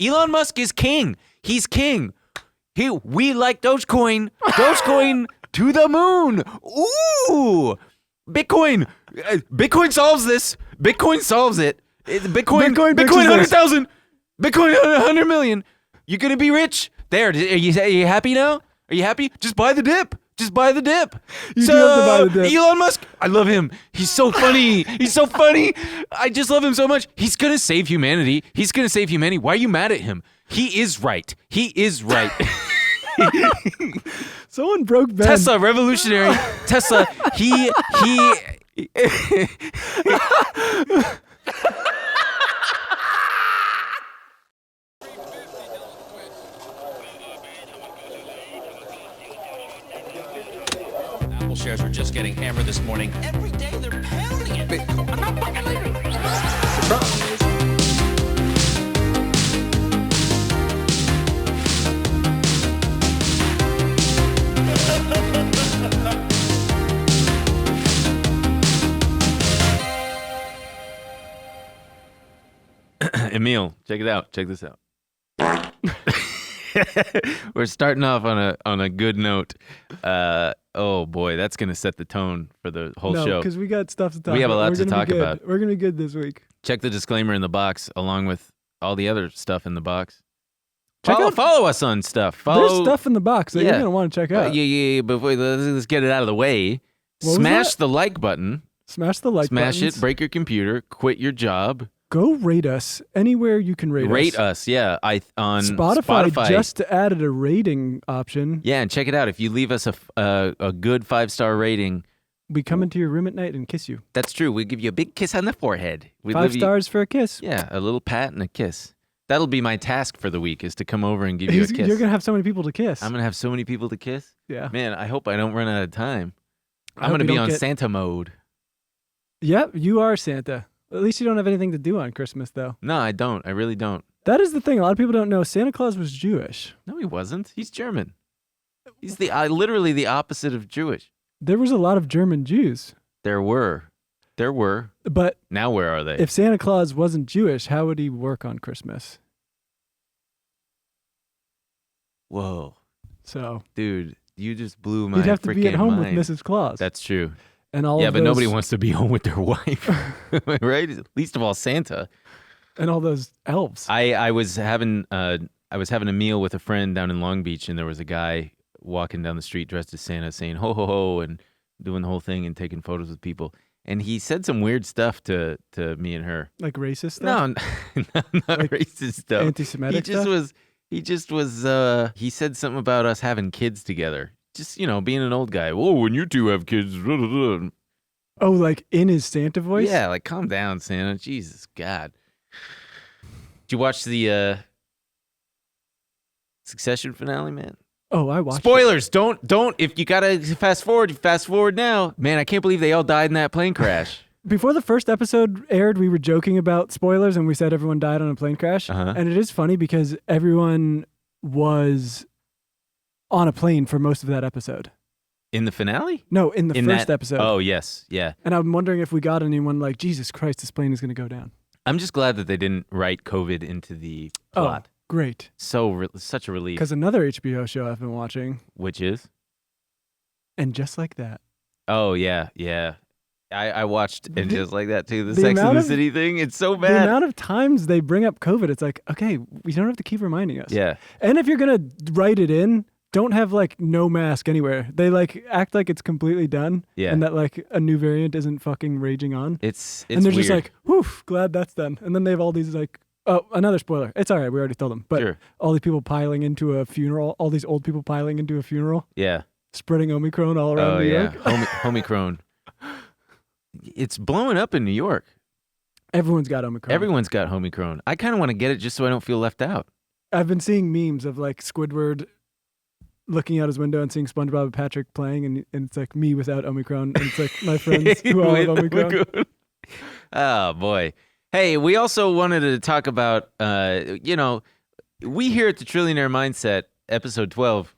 Elon Musk is king. He's king. We like Dogecoin. Dogecoin to the moon. Ooh. Bitcoin solves this. Bitcoin solves it. Bitcoin 100,000. Bitcoin 100 million. You're going to be rich. There. Are you happy now? Are you happy? Just buy the dip. Just buy the dip. You do have to buy the dip. Elon Musk, I love him. He's so funny. He's so funny. I just love him so much. He's going to save humanity. He's going to save humanity. Why are you mad at him? He is right. He is right. Someone broke Ben. Tesla, revolutionary. Tesla, he. Apple shares are just getting hammered this morning. Every day they're pounding it. I'm not fucking leaving. Surprise. Emil, check it out. Check this out. We're starting off on a good note. Oh boy, that's gonna set the tone for the whole show. No, because we got stuff to talk about. We have a lot to talk about. We're gonna be good this week. Check the disclaimer in the box, along with all the other stuff in the box. Check Follow us on stuff. There's stuff in the box that you're gonna want to check out. Yeah. But let's get it out of the way. Smash the like button. Smash the like button. Smash it. Break your computer. Quit your job. Go rate us anywhere you can rate us. Rate us, yeah. On Spotify just added a rating option. Yeah, and check it out. If you leave us a good 5-star rating, we come into your room at night and kiss you. That's true. We give you a big kiss on the forehead. 5 stars for a kiss. Yeah, a little pat and a kiss. That'll be my task for the week, is to come over and give you a kiss. You're gonna have so many people to kiss. I'm gonna have so many people to kiss. Yeah. Man, I hope I don't run out of time. I'm gonna be on Santa mode. Yep, you are Santa. At least you don't have anything to do on Christmas, though. No, I don't. I really don't. That is the thing. A lot of people don't know. Santa Claus was Jewish. No, he wasn't. He's German. He's literally the opposite of Jewish. There was a lot of German Jews. There were. But now where are they? If Santa Claus wasn't Jewish, how would he work on Christmas? Whoa. So, dude, you just blew my freaking mind. You'd have to be at home with Mrs. Claus. That's true. And all but nobody wants to be home with their wife, right? Least of all Santa. And all those elves. I was having a meal with a friend down in Long Beach, and there was a guy walking down the street dressed as Santa, saying ho ho ho, and doing the whole thing and taking photos with people. And he said some weird stuff to me and her. Like racist stuff? No, not like racist stuff. Anti-Semitic stuff? He said something about us having kids together. Just, being an old guy. Whoa, when you two have kids. Oh, like in his Santa voice? Yeah, like calm down, Santa. Jesus, God. Did you watch the Succession finale, man? Oh, I watched Spoilers, it. Don't. If you gotta fast forward now. Man, I can't believe they all died in that plane crash. Before the first episode aired, we were joking about spoilers, and we said everyone died on a plane crash. Uh-huh. And it is funny because everyone was on a plane for most of that episode. In the finale? No, in the first episode. Oh, yes, yeah. And I'm wondering if we got anyone like, Jesus Christ, this plane is going to go down. I'm just glad that they didn't write COVID into the plot. Oh, great. Such a relief. Because another HBO show I've been watching. Which is? And Just Like That. Oh, yeah. I watched And Just Like That, too. The Sex and the City thing, it's so bad. The amount of times they bring up COVID, it's like, okay, we don't have to keep reminding us. Yeah. And if you're going to write it in, don't have no mask anywhere. They act like it's completely done. Yeah. And that a new variant isn't fucking raging on. It's and they're weird. just like, whew, glad that's done. And then they have all these oh, another spoiler. It's all right. We already told them. But sure. All these people piling into a funeral, all these old people piling into a funeral. Yeah. Spreading Omicron all around New York. Omicron. It's blowing up in New York. Everyone's got Omicron. Everyone's got Omicron. I kind of want to get it just so I don't feel left out. I've been seeing memes of Squidward looking out his window and seeing SpongeBob and Patrick playing, and it's like me without Omicron, and it's like my friends who all have Omicron. Oh, boy. Hey, we also wanted to talk about, we here at the Trillionaire Mindset, episode 12,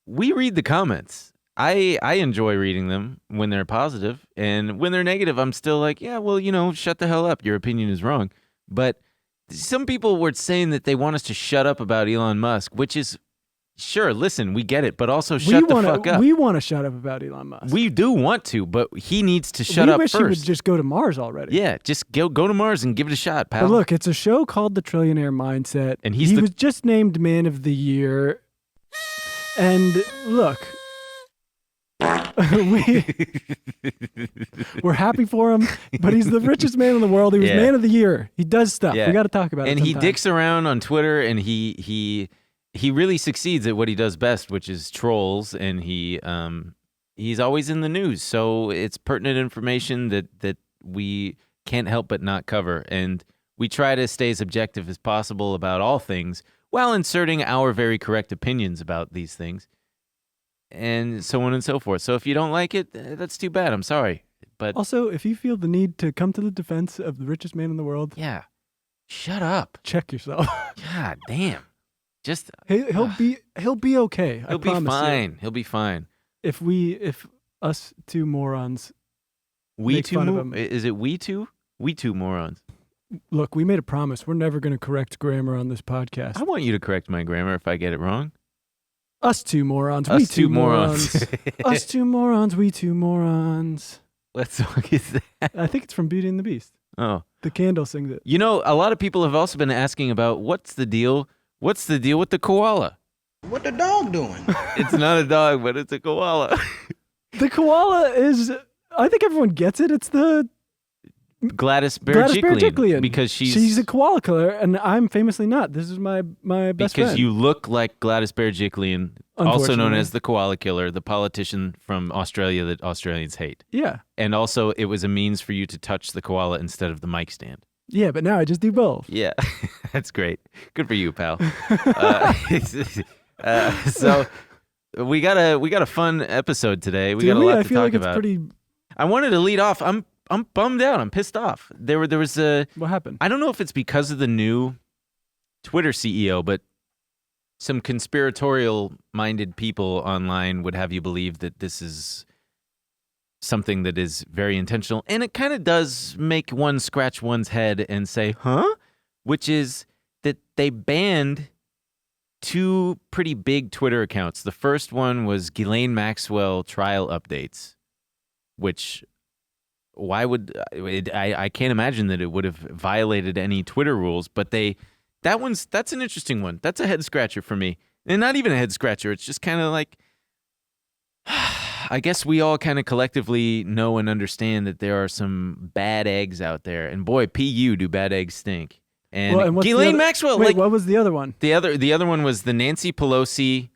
we read the comments. I enjoy reading them when they're positive, and when they're negative, I'm still like, yeah, well, shut the hell up. Your opinion is wrong. But some people were saying that they want us to shut up about Elon Musk, which is, sure, listen, we get it, but also shut the fuck up. We want to shut up about Elon Musk. We do want to, but he needs to shut up We wish first. he would just go to Mars already. Yeah, just go to Mars and give it a shot, pal. But look, it's a show called The Trillionaire Mindset. And he was just named Man of the Year. And look, we're happy for him, but he's the richest man in the world. He was Man of the Year. He does stuff. Yeah. We got to talk about it. And sometime. he dicks around on Twitter, and he really succeeds at what he does best, which is trolls, and he's always in the news. So it's pertinent information that we can't help but not cover. And we try to stay as objective as possible about all things while inserting our very correct opinions about these things, and so on and so forth. So if you don't like it, that's too bad. I'm sorry. But also, if you feel the need to come to the defense of the richest man in the world, yeah, shut up. check yourself. God damn. Just He'll be okay. He'll be fine. You. He'll be fine. If us two morons, We make two fun of him. Is it we two? We two morons. Look, we made a promise. We're never going to correct grammar on this podcast. I want you to correct my grammar if I get it wrong. Us two morons. Us We two two morons. morons. Us two morons. We two morons. What song is that? I think it's from Beauty and the Beast. Oh. The Candle sings it. You know, a lot of people have also been asking about what's the deal with the koala? What the dog doing? It's not a dog, but it's a koala. The koala is, I think everyone gets it. It's the Gladys Gladys Berejiklian. Berejiklian. Because she's a koala killer, and I'm famously not. This is my best because friend. you look like Gladys Berejiklian, also known Unfortunately. as the koala killer, the politician from Australia that Australians hate. Yeah. And also, it was a means for you to touch the koala instead of the mic stand. Yeah, but now I just do both. Yeah, that's great. Good for you, pal. So we got a fun episode today. We got a lot I to feel talk like it's about. pretty. I wanted to lead off. I'm bummed out. I'm pissed off. There was a. What happened? I don't know if it's because of the new Twitter CEO, but some conspiratorial-minded people online would have you believe that this is something that is very intentional, and it kind of does make one scratch one's head and say, huh? Which is that they banned two pretty big Twitter accounts. The first one was Ghislaine Maxwell trial updates, which why would I can't imagine that it would have violated any Twitter rules, but that's an interesting one. That's a head scratcher for me. And not even a head scratcher. It's just kind of like, I guess we all kind of collectively know and understand that there are some bad eggs out there. And boy, PU, do bad eggs stink. And, Well, and what's the Ghislaine other- Maxwell, Wait, like what was the other one? the other one was the Nancy Pelosi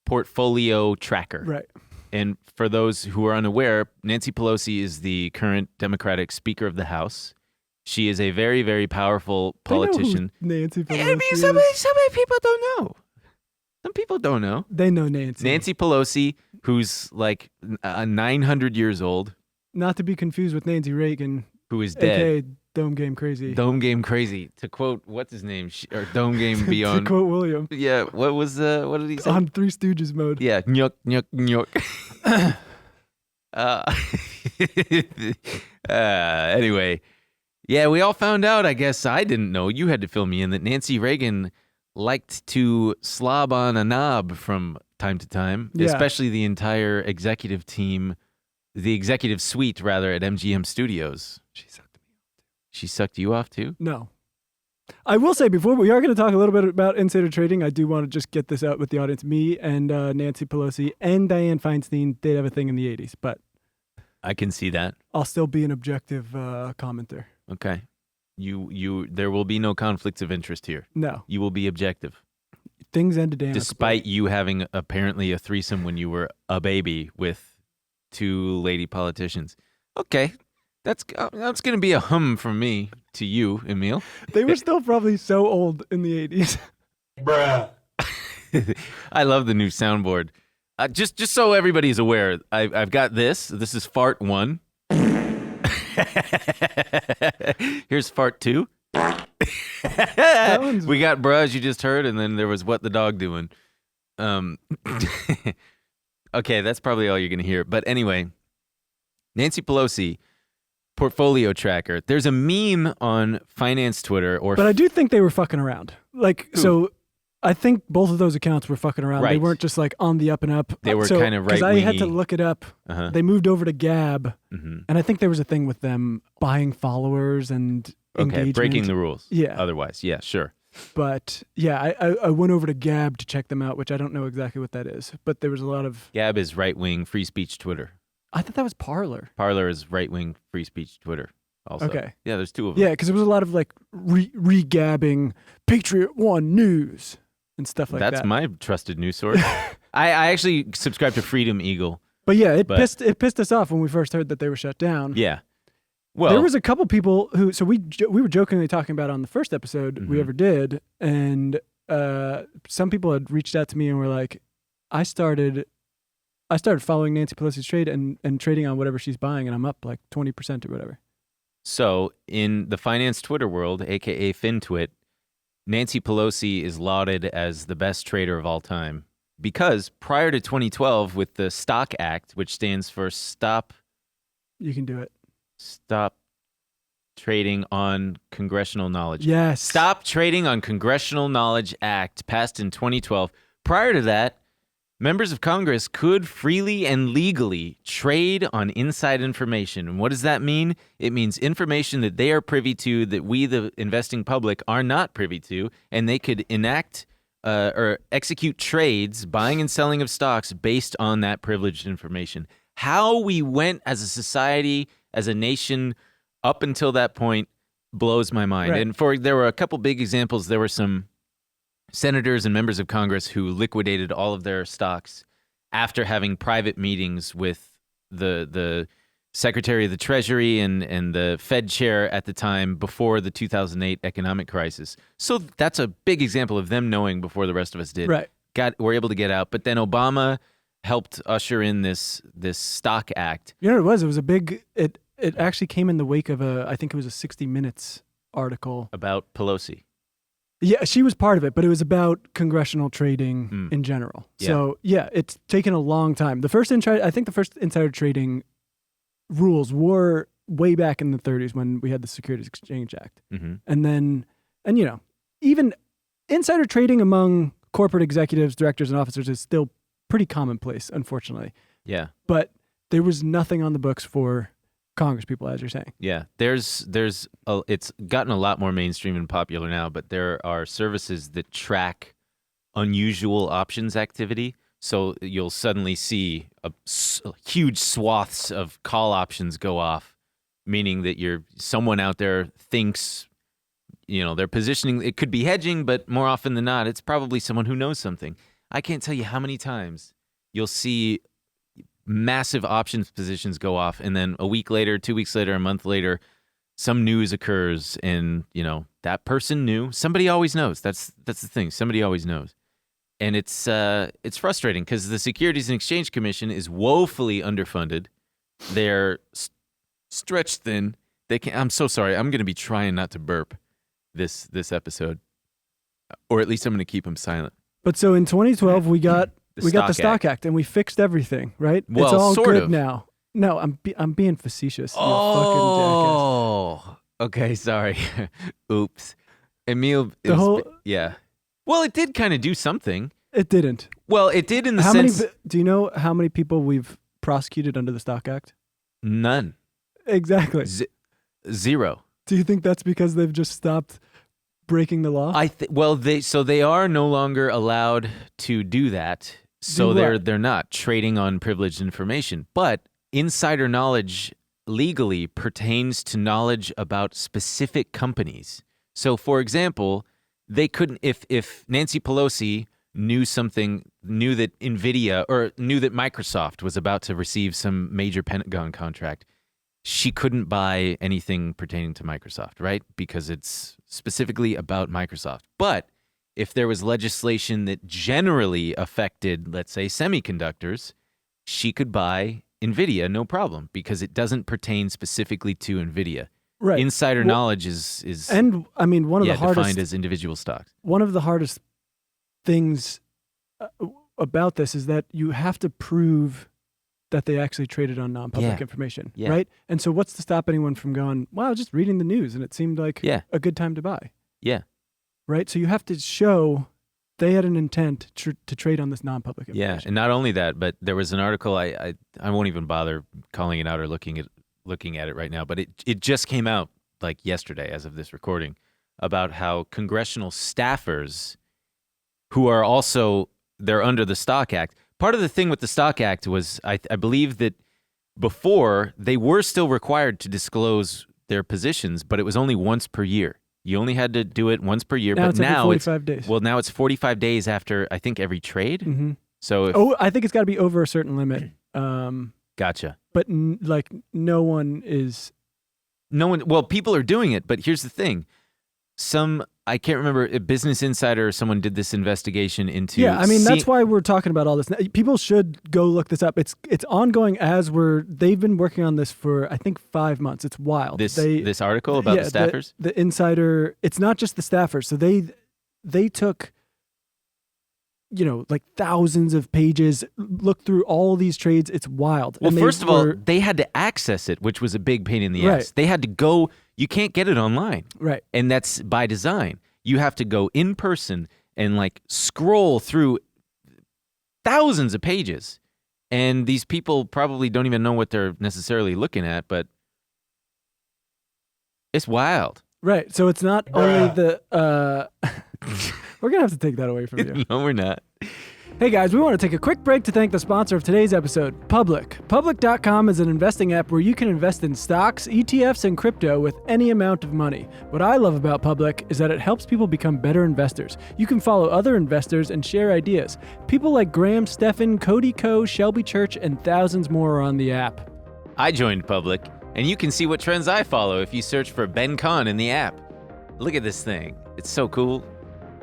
portfolio tracker. Right. And for those who are unaware, Nancy Pelosi is the current Democratic Speaker of the House. She is a very, very powerful politician. They know who Nancy Pelosi I mean, is. so many people don't know. Some people don't know. They know Nancy. Nancy Pelosi, who's like 900 years old, Not to be confused with Nancy Reagan, who is dead. aka Dome Game Crazy. Dome Game Crazy. To quote, what's his name? Or Dome Game to Beyond. quote William, Yeah, what did he say? on Three Stooges mode. Yeah, nyuk, nyuk, nyuk. Anyway, yeah, we all found out, I guess I didn't know, you had to fill me in, that Nancy Reagan liked to slob on a knob from time to time, Yeah. especially the entire executive team, the executive suite, rather, at MGM Studios. She sucked you off too? No. I will say, before we are going to talk a little bit about insider trading, I do want to just get this out with the audience. Me and Nancy Pelosi and Dianne Feinstein did have a thing in the 80s, but I can see that. I'll still be an objective commenter. Okay. There will be no conflicts of interest here. No. You will be objective. Things ended amicably. Despite you having apparently a threesome when you were a baby with two lady politicians. Okay. That's going to be a hum from me to you, Emil. They were still probably so old in the 80s. Bruh. I love the new soundboard. Just so everybody's aware, I've got this. This is fart 1. Here's fart 2. one's- We got bruh, as you just heard, and then there was what the dog doing. Okay, that's probably all you're going to hear. But anyway, Nancy Pelosi portfolio tracker. There's a meme on finance Twitter But I do think they were fucking around. Like, Who? so I think both of those accounts were fucking around. They Right. weren't just like on the up and up. They were kind of Because I had to right-wingy. look it up. Uh-huh. They moved over to Gab, hmm and I think there was a thing with them buying followers and Okay, engagement. breaking the rules. Yeah. Otherwise, yeah, sure. But yeah, I went over to Gab to check them out, which I don't know exactly what that is. But there was a lot of. Gab is right-wing free speech Twitter. I thought that was Parler. Parler is right-wing free speech Twitter. Also. Okay. Yeah, there's two of them. Yeah, because there was a lot of like re-gabbing Patriot One News and stuff like That's that. my trusted news source. I actually subscribe to Freedom Eagle. But yeah, it But- pissed us off when we first heard that they were shut down. Yeah. Well, there was a couple people who, so we were jokingly talking about on the first episode we Mhm. ever did, and some people had reached out to me and were like, I started following Nancy Pelosi's trade and trading on whatever she's buying, and I'm up like 20% or whatever. so in the finance Twitter world, aka FinTwit, Nancy Pelosi is lauded as the best trader of all time because prior to 2012, with the Stock Act, which stands for Stop You can do it. Trading on Congressional Knowledge. Yes. Stop Trading on Congressional Knowledge Act, passed in 2012. Prior to that, members of Congress could freely and legally trade on inside information. And what does that mean? It means information that they are privy to that we, the investing public, are not privy to, and they could enact or execute trades, buying and selling of stocks based on that privileged information. How we went as a society, as a nation, up until that point blows my mind. Right. And there were a couple big examples. There were some senators and members of Congress who liquidated all of their stocks after having private meetings with the Secretary of the Treasury and the Fed chair at the time before the 2008 economic crisis. So that's a big example of them knowing before the rest of us did. Right. Were able to get out. But then Obama helped usher in this Stock Act. You know what it was? It was a big. It actually came in the wake of I think it was a 60 Minutes article. About Pelosi. Yeah, she was part of it, but it was about congressional trading in general. Yeah. So yeah, it's taken a long time. I think the first insider trading rules were way back in the 30s when we had the Securities Exchange Act, Mm-hmm. and even insider trading among corporate executives, directors, and officers is still pretty commonplace, unfortunately. Yeah. But there was nothing on the books for Congress people, as you're saying. Yeah, it's gotten a lot more mainstream and popular now, but there are services that track unusual options activity. So you'll suddenly see huge swaths of call options go off, meaning that someone out there thinks, they're positioning. It could be hedging, but more often than not, it's probably someone who knows something. I can't tell you how many times you'll see massive options positions go off, and then a week later, 2 weeks later, a month later, some news occurs, and that person knew. Somebody always knows. That's the thing. Somebody always knows, and it's frustrating because the Securities and Exchange Commission is woefully underfunded. They're stretched thin. I'm so sorry. I'm going to be trying not to burp this episode, or at least I'm going to keep them silent. But so in 2012, we got the Stock Stock Act, and we fixed everything, right? Well, it's all sort good of. now. No, I'm being facetious. You fucking Oh, okay. Sorry. Oops. Emil. Yeah. Well, it did kind of do something. jackass. It didn't. Well, it did in the How sense many? Do you know how many people we've prosecuted under the Stock Act? none. Exactly. Zero. Do you think that's because they've just stopped breaking the law? They are no longer allowed to do that. So Do what? they're not trading on privileged information, but insider knowledge legally pertains to knowledge about specific companies. So, for example, they couldn't if Nancy Pelosi knew that NVIDIA or knew that Microsoft was about to receive some major Pentagon contract, she couldn't buy anything pertaining to Microsoft, right? Because it's specifically about Microsoft. But if there was legislation that generally affected, let's say, semiconductors, she could buy NVIDIA, no problem, because it doesn't pertain specifically to NVIDIA. right. Insider Well, knowledge is And I mean, one of the defined hardest as individual stocks. things about this is that you have to prove that they actually traded on non-public Yeah. information, Yeah. right? And so what's to stop anyone from going, wow, just reading the news and it seemed like Yeah. a good time to buy, Yeah. right? So you have to show they had an intent to trade on this non-public Yeah, information. and not only that, but there was an article. I won't even bother calling it out or looking at it right now. But it just came out like yesterday, as of this recording, about how congressional staffers, who are also they're under the Stock Act. Part of the thing with the Stock Act was I believe that before they were still required to disclose their positions, but it was only once per year. You only had to do it once per year, Now but it's every now 45 days. well, now it's 45 days after I think every trade. Mm-hmm. So if, I think it's got to be over a certain limit. gotcha. But no one is. No one. Well, people are doing it, but here's the thing: I can't remember, a Business Insider or someone did this investigation into. Yeah, I mean that's why we're talking about all this. People should go look this up. It's ongoing as they've been working on this for I think 5 months. It's wild. This article about the staffers. The Insider. It's not just the staffers. So they took, like thousands of pages, looked through all these trades. It's wild. Well, And first of all, they had to access it, which was a big pain in the Right. ass. They had to go. You can't get it online. right. And that's by design. You have to go in person and like scroll through thousands of pages. And these people probably don't even know what they're necessarily looking at, but it's wild. Right. So it's not only the we're gonna have to take that away from you. No, we're not. Hey guys, we want to take a quick break to thank the sponsor of today's episode, Public. Public.com is an investing app where you can invest in stocks, ETFs, and crypto with any amount of money. What I love about Public is that it helps people become better investors. You can follow other investors and share ideas. People like Graham Stephan, Cody Ko, Shelby Church, and thousands more are on the app. I joined Public, and you can see what trends I follow if you search for Ben Kahn in the app. Look at this thing. It's so cool.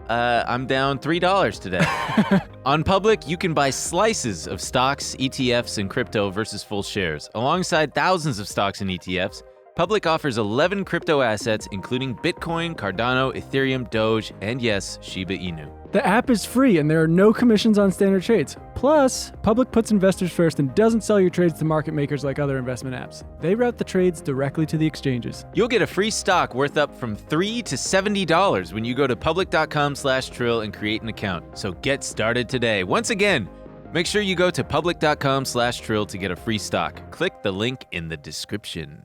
I'm down $3 today. On Public, you can buy slices of stocks, ETFs, and crypto versus full shares. Alongside thousands of stocks and ETFs, Public offers 11 crypto assets, including Bitcoin, Cardano, Ethereum, Doge, and yes, Shiba Inu. The app is free and there are no commissions on standard trades. Plus, Public puts investors first and doesn't sell your trades to market makers like other investment apps. They route the trades directly to the exchanges. You'll get a free stock worth up from $3 to $70 when you go to public.com/Trill and create an account. So get started today. Once again, make sure you go to public.com/Trill to get a free stock. Click the link in the description.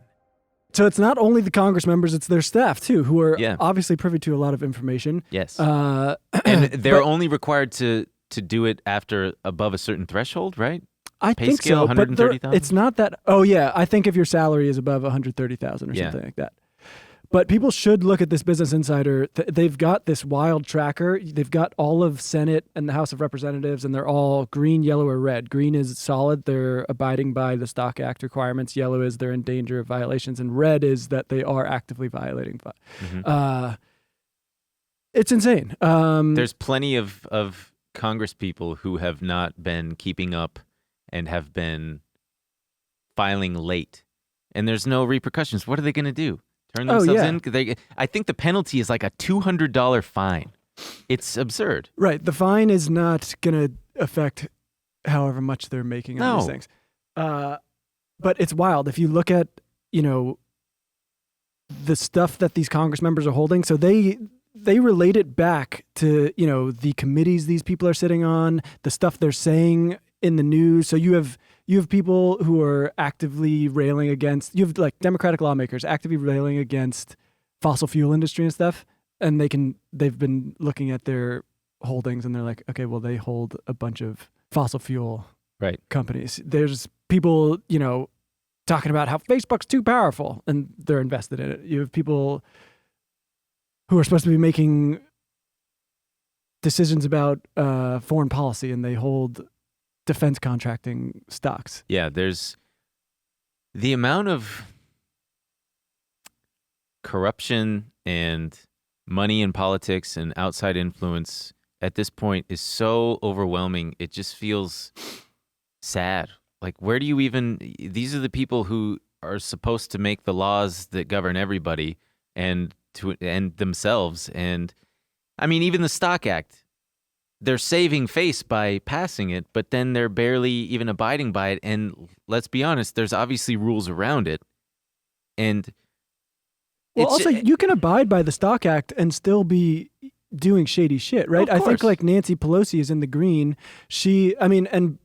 So it's not only the Congress members, it's their staff too, who are Yeah. obviously privy to a lot of information. Yes. And They're only required to do it after above a certain threshold, right? I Pay think scale, so, but 130,000? it's not that. Oh yeah, I think if your salary is above 130,000 or Yeah. something like that. But people should look at this Business Insider. They've got this wild tracker. They've got all of Senate and the House of Representatives, and they're all green, yellow, or red. Green is solid. They're abiding by the Stock Act requirements. Yellow is they're in danger of violations. And red is that they are actively violating. It's insane. There's plenty of Congress people who have not been keeping up and have been filing late. And there's no repercussions. What are they going to do? Turn themselves in? I think the penalty is like a $200 fine. It's absurd. Right. The fine is not going to affect however much they're making on these No. things. But it's wild. If you look at, the stuff that these Congress members are holding, so they relate it back to, the committees these people are sitting on, the stuff they're saying in the news. So you have people who are actively railing against, you have like Democratic lawmakers actively railing against fossil fuel industry and stuff. And they've been looking at their holdings and they're like, okay, well, they hold a bunch of fossil fuel companies. There's people, talking about how Facebook's too powerful and they're invested in it. You have people who are supposed to be making decisions about foreign policy and they hold defense contracting stocks. Yeah, there's the amount of corruption and money in politics and outside influence at this point is so overwhelming. It just feels sad. Like, where do you even... These are the people who are supposed to make the laws that govern everybody and themselves. And, I mean, even the Stock Act. they're saving face by passing it, but then they're barely even abiding by it. And let's be honest, there's obviously rules around it. And well, also, you can abide by the Stock Act and still be doing shady shit, right? I think like Nancy Pelosi is in the green. And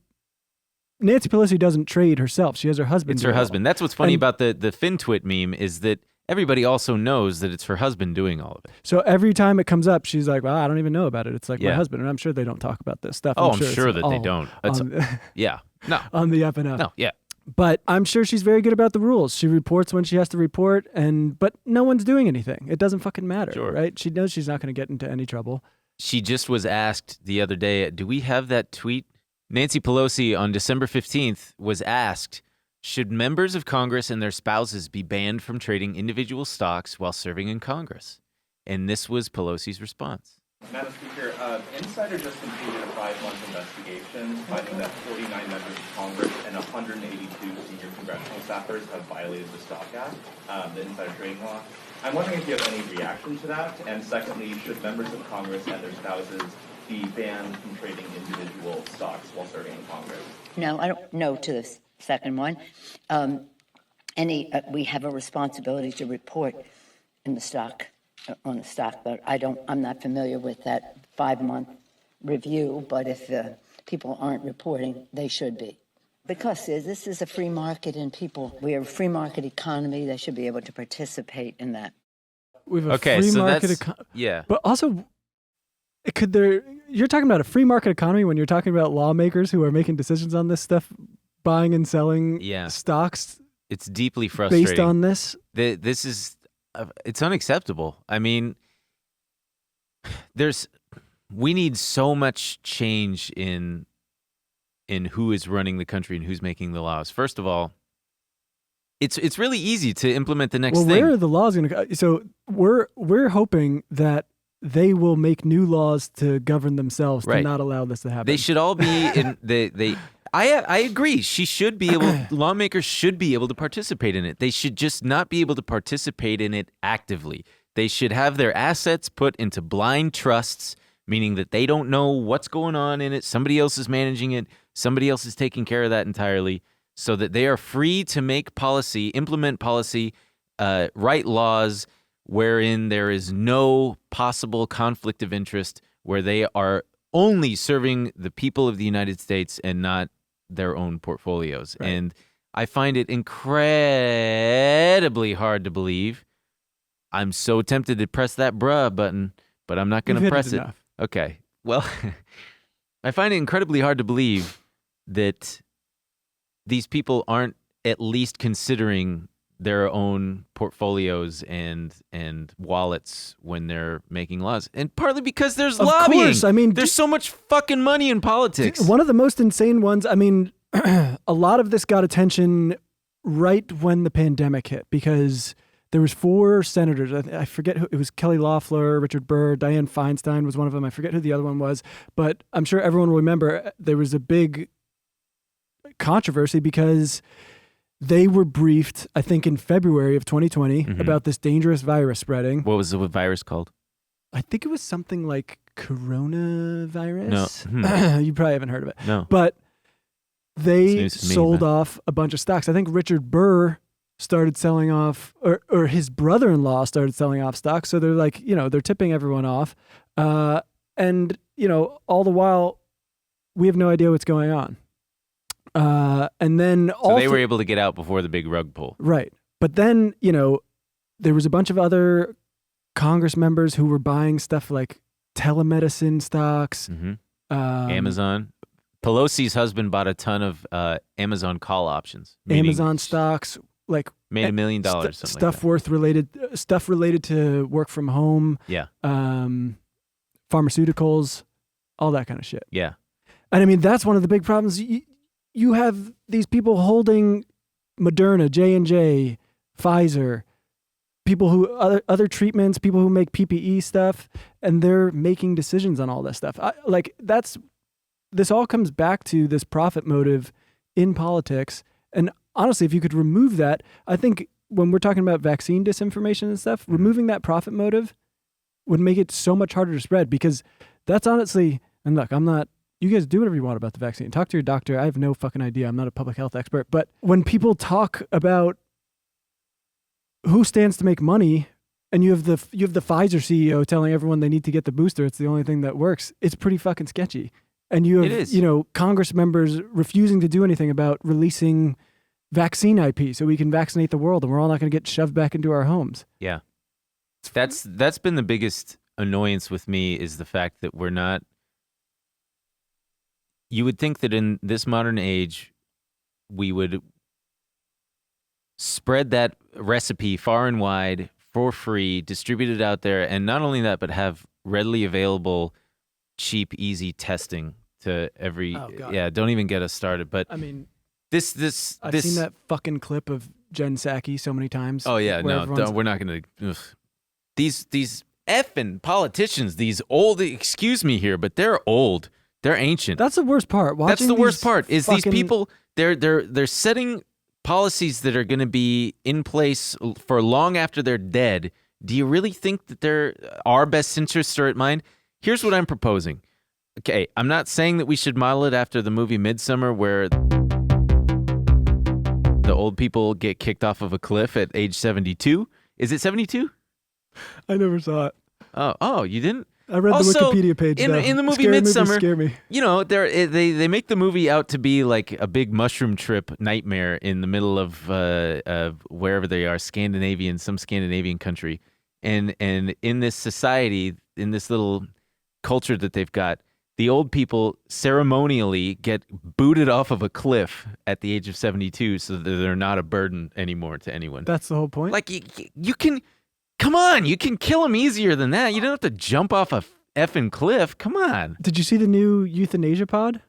Nancy Pelosi doesn't trade herself. She has her husband. It's her husband. That's what's funny about the FinTwit meme is that everybody also knows that it's her husband doing all of it. So every time it comes up, she's like, well, I don't even know about it. It's like my husband. And I'm sure they don't talk about this stuff. I'm sure that they don't. Yeah. No. On the up and up. No, yeah. But I'm sure she's very good about the rules. She reports when she has to report, but no one's doing anything. It doesn't fucking matter, right? She knows she's not going to get into any trouble. She just was asked the other day, do we have that tweet? Nancy Pelosi on December 15th was asked, should members of Congress and their spouses be banned from trading individual stocks while serving in Congress? And this was Pelosi's response. Madam Speaker, Insider just completed a 5-month investigation finding that 49 members of Congress and 182 senior congressional staffers have violated the Stock Act, the insider trading law. I'm wondering if you have any reaction to that. And secondly, should members of Congress and their spouses be banned from trading individual stocks while serving in Congress? No, I don't know to the second one. We have a responsibility to report in the stock. On the stock, but I'm not familiar with that 5-month review, but if people aren't reporting, they should be. Because this is a free market and we're a free market economy, they should be able to participate in that. We have a free market economy. Yeah. But also, you're talking about a free market economy when you're talking about lawmakers who are making decisions on this stuff, buying and selling stocks. It's deeply frustrating. Based on this? This is... it's unacceptable. I mean, we need so much change in who is running the country and who's making the laws. First of all, it's really easy to implement the next thing. Well, where are the laws going to go? So we're hoping that they will make new laws to govern themselves to not allow this to happen. They should all be in I agree. Lawmakers should be able to participate in it. They should just not be able to participate in it actively. They should have their assets put into blind trusts, meaning that they don't know what's going on in it. Somebody else is managing it. Somebody else is taking care of that entirely, so that they are free to make policy, implement policy, write laws wherein there is no possible conflict of interest, where they are only serving the people of the United States and not their own portfolios. Right. And I find it incredibly hard to believe. I'm so tempted to press that bruh button, but I'm not going to press it. Enough. Okay. Well, I find it incredibly hard to believe that these people aren't at least considering their own portfolios and wallets when they're making laws. And partly because there's lobbying. Of course. I mean, there's so much fucking money in politics. One of the most insane ones, I mean, a lot of this got attention right when the pandemic hit, because there was 4 senators. I forget who, it was Kelly Loeffler, Richard Burr, Dianne Feinstein was one of them. I forget who the other one was, but I'm sure everyone will remember there was a big controversy because they were briefed, I think, in February of 2020 about this dangerous virus spreading. What was the virus called? I think it was something like coronavirus. No. You probably haven't heard of it. No. But they sold off a bunch of stocks. I think Richard Burr started selling off, or his brother-in-law started selling off stocks. So they're like, they're tipping everyone off. And, all the while, we have no idea what's going on. And then so they were able to get out before the big rug pull. Right. But then, there was a bunch of other Congress members who were buying stuff like telemedicine stocks. Amazon. Pelosi's husband bought a ton of Amazon call options. Amazon stocks, like made $1 million. Stuff related to work from home. Yeah. Pharmaceuticals, all that kind of shit. Yeah. And I mean, that's one of the big problems. You have these people holding Moderna, J&J, Pfizer, people who other treatments, people who make PPE stuff, and they're making decisions on all this stuff. This all comes back to this profit motive in politics. And honestly, if you could remove that, I think when we're talking about vaccine disinformation and stuff, removing that profit motive would make it so much harder to spread, because that's honestly And look, I'm not. You guys do whatever you want about the vaccine. Talk to your doctor. I have no fucking idea. I'm not a public health expert. But when people talk about who stands to make money, and you have the Pfizer CEO telling everyone they need to get the booster, it's the only thing that works. It's pretty fucking sketchy. And you have, Congress members refusing to do anything about releasing vaccine IP so we can vaccinate the world, and we're all not going to get shoved back into our homes. Yeah. That's been the biggest annoyance with me, is the fact that we're not. You would think that in this modern age, we would spread that recipe far and wide for free, distribute it out there, and not only that, but have readily available, cheap, easy testing to every. Oh, God. Yeah, don't even get us started. But I mean, I've seen that fucking clip of Jen Psaki so many times. Oh yeah, no, we're not gonna. These effing politicians, these old. Excuse me here, but they're old. They're ancient. That's the worst part. That's the worst part. Is these fucking- people? They're setting policies that are going to be in place for long after they're dead. Do you really think that our best interests are at mind? Here's what I'm proposing. Okay, I'm not saying that we should model it after the movie Midsummer, where the old people get kicked off of a cliff at age 72. Is it 72? I never saw it. Oh, you didn't? I read Also, the Wikipedia page. in the movie Scary Midsummer, movies scare me. they make the movie out to be like a big mushroom trip nightmare in the middle of wherever they are, some Scandinavian country, and in this society, in this little culture that they've got, the old people ceremonially get booted off of a cliff at the age of 72, so that they're not a burden anymore to anyone. That's the whole point. Like you can. Come on, you can kill him easier than that. You don't have to jump off a effing cliff. Come on. Did you see the new euthanasia pod?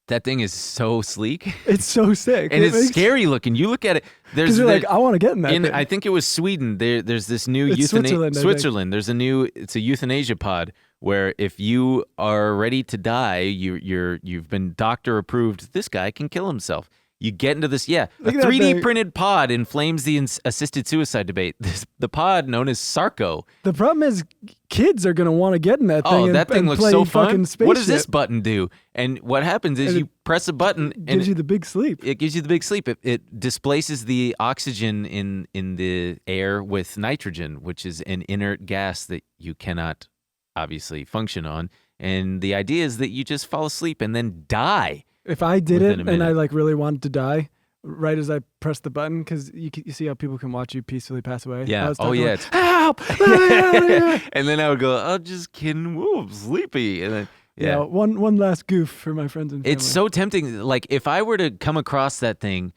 That thing is so sleek. It's so sick. And it's scary looking. You look at it. Because you're like, I want to get in that thing. I think it was Sweden. There's this new It's euthanasia. Switzerland. It's a euthanasia pod where if you are ready to die, you've been doctor approved. This guy can kill himself. You get into this, a Look at that 3D thing. printed pod inflames the assisted suicide debate. The pod known as Sarco. The problem is, kids are going to want to get in that thing. Oh, that thing and looks play so fucking fun. What does this spaceship. button do? And what happens is And you press a button and Gives you the big sleep. it gives you the big sleep. It displaces the oxygen in the air with nitrogen, which is an inert gas that you cannot obviously function on. And the idea is that you just fall asleep and then die. If I did within it a and I minute. like really wanted to die, right as I pressed the button, because you see how people can watch you peacefully pass away. Yeah. I was Oh, talking yeah. like, help! Let me out of here!" And then I would go, oh, just kidding. Whoa, I'm sleepy. And then, Yeah. One last goof for my friends and family. It's so tempting. Like, if I were to come across that thing,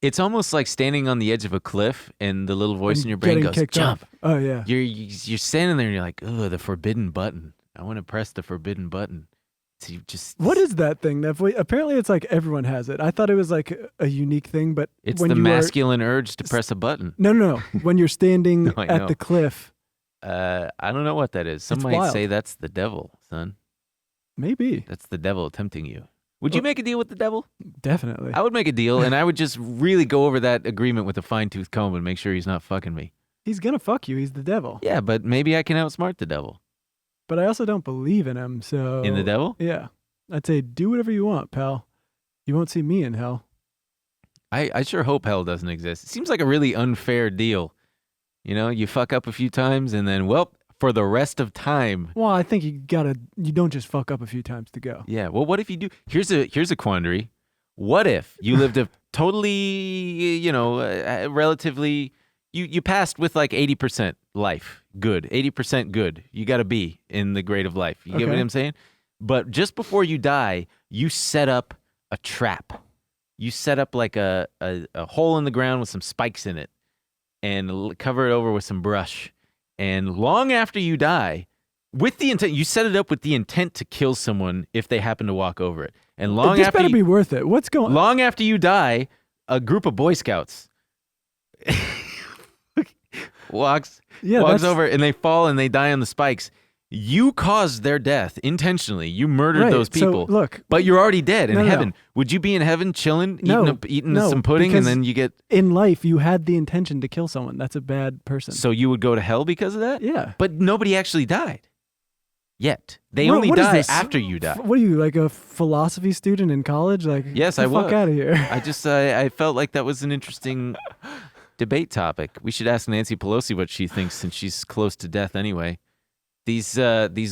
it's almost like standing on the edge of a cliff and the little voice And in your brain getting goes, kicked jump. off. Oh yeah. You're standing there and you're like, oh, the forbidden button. I want to press the forbidden button. So you just. What is that thing? Apparently, it's like everyone has it. I thought it was like a unique thing, but It's when the you masculine urge to press a button. No. When you're standing No, I know. at the cliff, I don't know what that is. Some It's might wild. say that's the devil, son. maybe, That's the devil tempting you. Would you Well- make a deal with the devil? definitely. I would make a deal, and I would just really go over that agreement with a fine-tooth comb and make sure he's not fucking me. He's gonna fuck you. He's the devil. Yeah, but maybe I can outsmart the devil. But I also don't believe in him. So In the devil? Yeah, I'd say do whatever you want, pal. You won't see me in hell. I sure hope hell doesn't exist. It seems like a really unfair deal. You know, you fuck up a few times, and then, well, for the rest of time. Well, I think you don't just fuck up a few times to go. Yeah. Well, what if you do? Here's a quandary. What if you lived a totally, relatively, you passed with like 80% life, good, 80% good. You got to be in the grade of life. You get what Okay. I'm saying? But just before you die, you set up a trap. You set up like a hole in the ground with some spikes in it, and cover it over with some brush. And long after you die, with the intent, you set it up with the intent to kill someone if they happen to walk over it. And long This after better you, be worth it. What's going? long after you die, a group of Boy Scouts walks that's- over, and they fall and they die on the spikes. You caused their death intentionally. You murdered Right, those so, people. look- but you're already dead in No, no, heaven. no. Would you be in heaven chilling, No, eating no, some pudding, and because- then you get? In life, you had the intention to kill someone. That's a bad person. So you would go to hell because of that? Yeah. But nobody actually died. Yet. They What- only what is die this? after you die. What are you, like a philosophy student in college? Like, Yes, get I the fuck was. out of here. I felt like that was an interesting debate topic. We should ask Nancy Pelosi what she thinks, since she's close to death anyway. These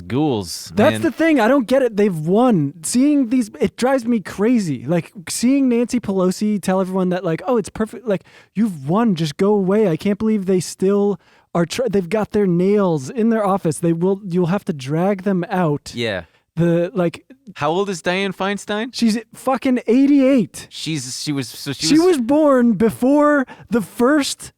ghouls. That's man. the thing. I don't get it. They've won. Seeing these, it drives me crazy. Like seeing Nancy Pelosi tell everyone that, like, oh, it's perfect. Like, you've won. Just go away. I can't believe they still are. They've got their nails in their office. You'll have to drag them out. Yeah. How old is Dianne Feinstein? She's fucking 88. She She was born before the first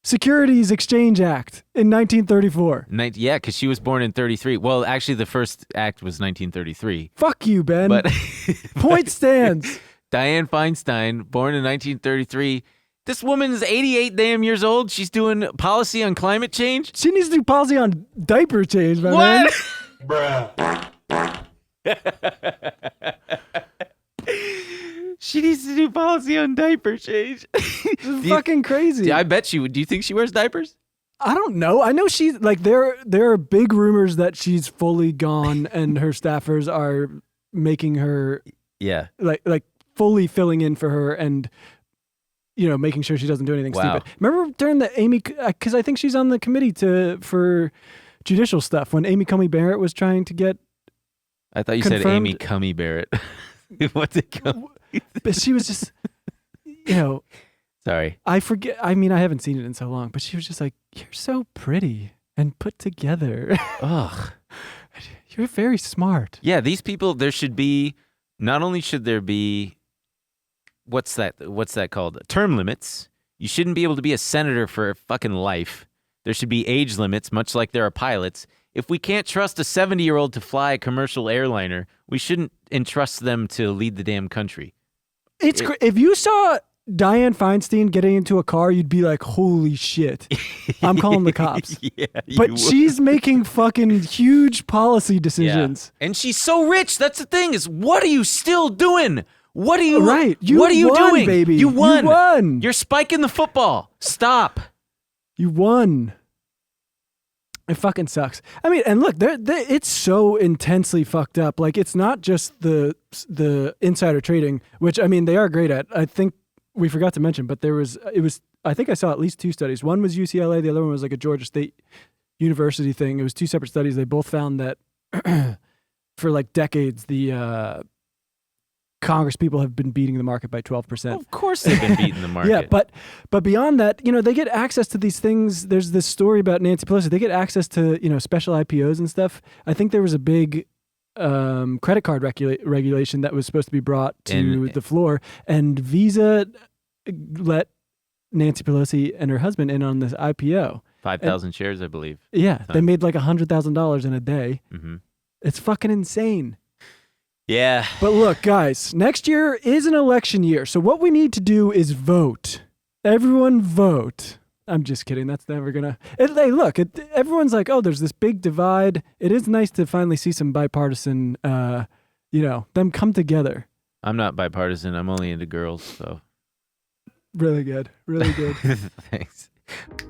Securities Exchange Act in 1934. Yeah, because she was born in 33. Well, actually, the first act was 1933. Fuck you, Ben. But Point stands. Dianne Feinstein, born in 1933. This woman's 88 damn years old. She's doing policy on climate change. She needs to do policy on diaper change, my man. Bruh. She needs to do policy on diaper change. It's fucking crazy. I bet do you think she wears diapers? I don't know. I know she's like there are big rumors that she's fully gone and her staffers are making her like fully filling in for her and making sure she doesn't do anything stupid. Remember during the Amy, because I think she's on the committee for judicial stuff when Amy Coney Barrett was trying to get I thought you said Amy Coney Barrett. What's it called? But she was just, Sorry. I forget. I mean, I haven't seen it in so long, but she was just like, "You're so pretty and put together. Ugh. You're very smart." Yeah, these people, not only should there be, what's that called? Term limits. You shouldn't be able to be a senator for fucking life. There should be age limits, much like there are pilots. If we can't trust a 70-year-old to fly a commercial airliner, we shouldn't entrust them to lead the damn country. If you saw Dianne Feinstein getting into a car, you'd be like, "Holy shit, I'm calling the cops." Yeah, but she's making fucking huge policy decisions. Yeah. And she's so rich. That's the thing is, what are you still doing? What are you What are you won, doing, baby? You won. You won. You're spiking the football. Stop. You won. It fucking sucks. I mean, and look, it's so intensely fucked up. Like, it's not just the insider trading, which, I mean, they are great at. I think we forgot to mention, but I think I saw at least two studies. One was UCLA. The other one was like a Georgia State University thing. It was two separate studies. They both found that for like decades, the Congress people have been beating the market by 12%. Well, of course they've been beating the market. Yeah, but beyond that, they get access to these things. There's this story about Nancy Pelosi. They get access to, special IPOs and stuff. I think there was a big credit card regulation that was supposed to be brought to the floor, and Visa let Nancy Pelosi and her husband in on this IPO. 5,000 shares, I believe. Yeah, they made like $100,000 in a day. Mm-hmm. It's fucking insane. Yeah. But look, guys, next year is an election year. So what we need to do is vote. Everyone vote. I'm just kidding. That's never going to... everyone's like, oh, there's this big divide. It is nice to finally see some bipartisan, them come together. I'm not bipartisan. I'm only into girls, so... Really good. Really good. Thanks.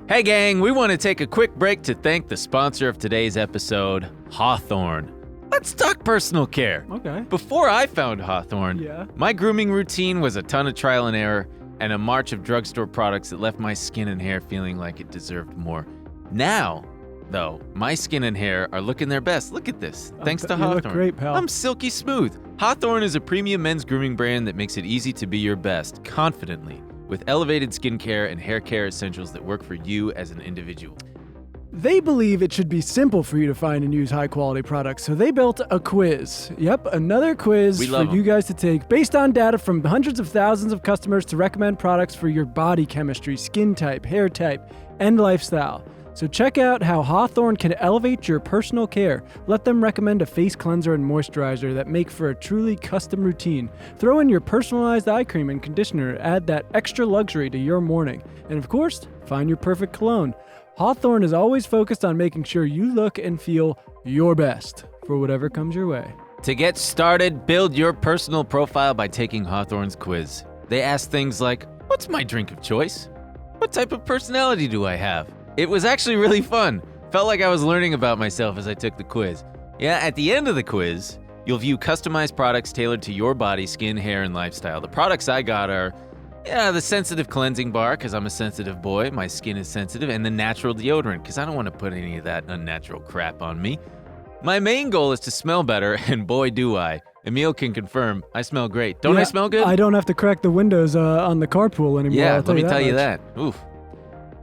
Hey, gang, we want to take a quick break to thank the sponsor of today's episode, Hawthorne. Let's talk personal care. Okay. Before I found Hawthorne, my grooming routine was a ton of trial and error and a march of drugstore products that left my skin and hair feeling like it deserved more. Now, though, my skin and hair are looking their best. Look at this. Thanks to Hawthorne. You look great, pal. I'm silky smooth. Hawthorne is a premium men's grooming brand that makes it easy to be your best, confidently, with elevated skincare and hair care essentials that work for you as an individual. They believe it should be simple for you to find and use high-quality products, so they built a quiz. Yep, another quiz for you guys to take based on data from hundreds of thousands of customers to recommend products for your body chemistry, skin type, hair type, and lifestyle. So check out how Hawthorne can elevate your personal care. Let them recommend a face cleanser and moisturizer that make for a truly custom routine. Throw in your personalized eye cream and conditioner to add that extra luxury to your morning. And of course, find your perfect cologne. Hawthorne is always focused on making sure you look and feel your best for whatever comes your way. To get started, build your personal profile by taking Hawthorne's quiz. They ask things like, what's my drink of choice? What type of personality do I have? It was actually really fun. Felt like I was learning about myself as I took the quiz. Yeah, at the end of the quiz, you'll view customized products tailored to your body, skin, hair, and lifestyle. The products I got are, the sensitive cleansing bar, because I'm a sensitive boy. My skin is sensitive. And the natural deodorant, because I don't want to put any of that unnatural crap on me. My main goal is to smell better, and boy, do I. Emil can confirm, I smell great. Don't I smell good? I don't have to crack the windows on the carpool anymore. Yeah, I'll let me tell you much. that. Oof.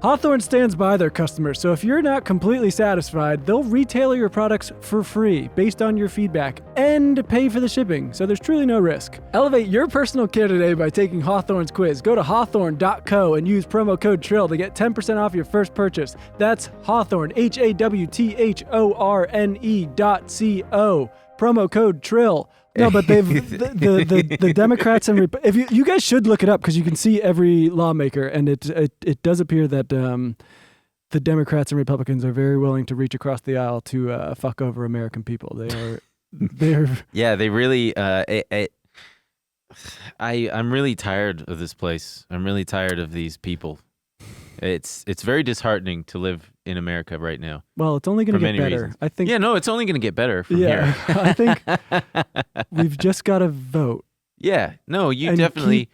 Hawthorne stands by their customers, so if you're not completely satisfied, they'll retailer your products for free based on your feedback and pay for the shipping, so there's truly no risk. Elevate your personal care today by taking Hawthorne's quiz. Go to hawthorne.co and use promo code TRILL to get 10% off your first purchase. That's Hawthorne, HAWTHORNE.co. Promo code TRILL. No, but they've the Democrats and if you guys should look it up because you can see every lawmaker, and it does appear that the Democrats and Republicans are very willing to reach across the aisle to fuck over American people. They're Yeah, they really. I'm really tired of this place. I'm really tired of these people. It's very disheartening to live in America right now. well, it's only going For to get many better. reasons. I think. Yeah, no, it's only going to get better from Yeah, here. I think we've just got to vote. Yeah, no, you And definitely.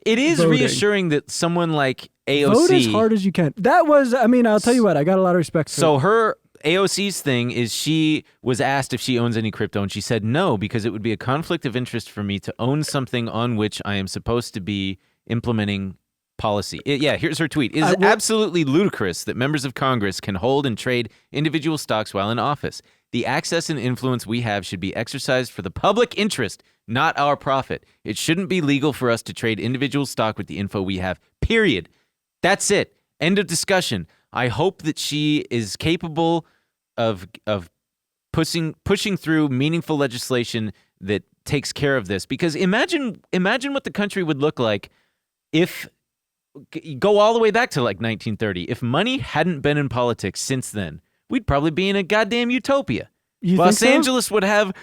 It is voting. reassuring that someone like AOC. Vote as hard as you can. That was. I mean, I'll tell you what. I got a lot of respect for. So her AOC's thing is she was asked if she owns any crypto, and she said no because it would be a conflict of interest for me to own something on which I am supposed to be implementing policy. Here's her tweet. It is absolutely ludicrous that members of Congress can hold and trade individual stocks while in office. The access and influence we have should be exercised for the public interest, not our profit. It shouldn't be legal for us to trade individual stock with the info we have, period. That's it. End of discussion. I hope that she is capable of pushing through meaningful legislation that takes care of this. Because imagine what the country would look like if, go all the way back to like 1930, if money hadn't been in politics since then, we'd probably be in a goddamn utopia. Los Angeles would have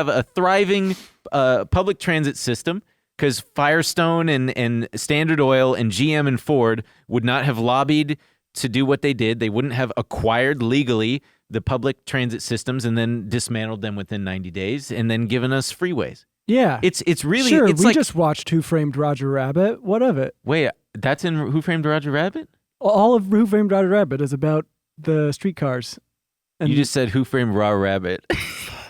a thriving public transit system because Firestone and Standard Oil and GM and Ford would not have lobbied to do what they did. They wouldn't have acquired legally the public transit systems and then dismantled them within 90 days and then given us freeways. Yeah. It's really sure. it's We like, just watched Who Framed Roger Rabbit. What of it? wait, that's in Who Framed Roger Rabbit? All of Who Framed Roger Rabbit is about the streetcars. And You just said Who Framed Raw Rabbit.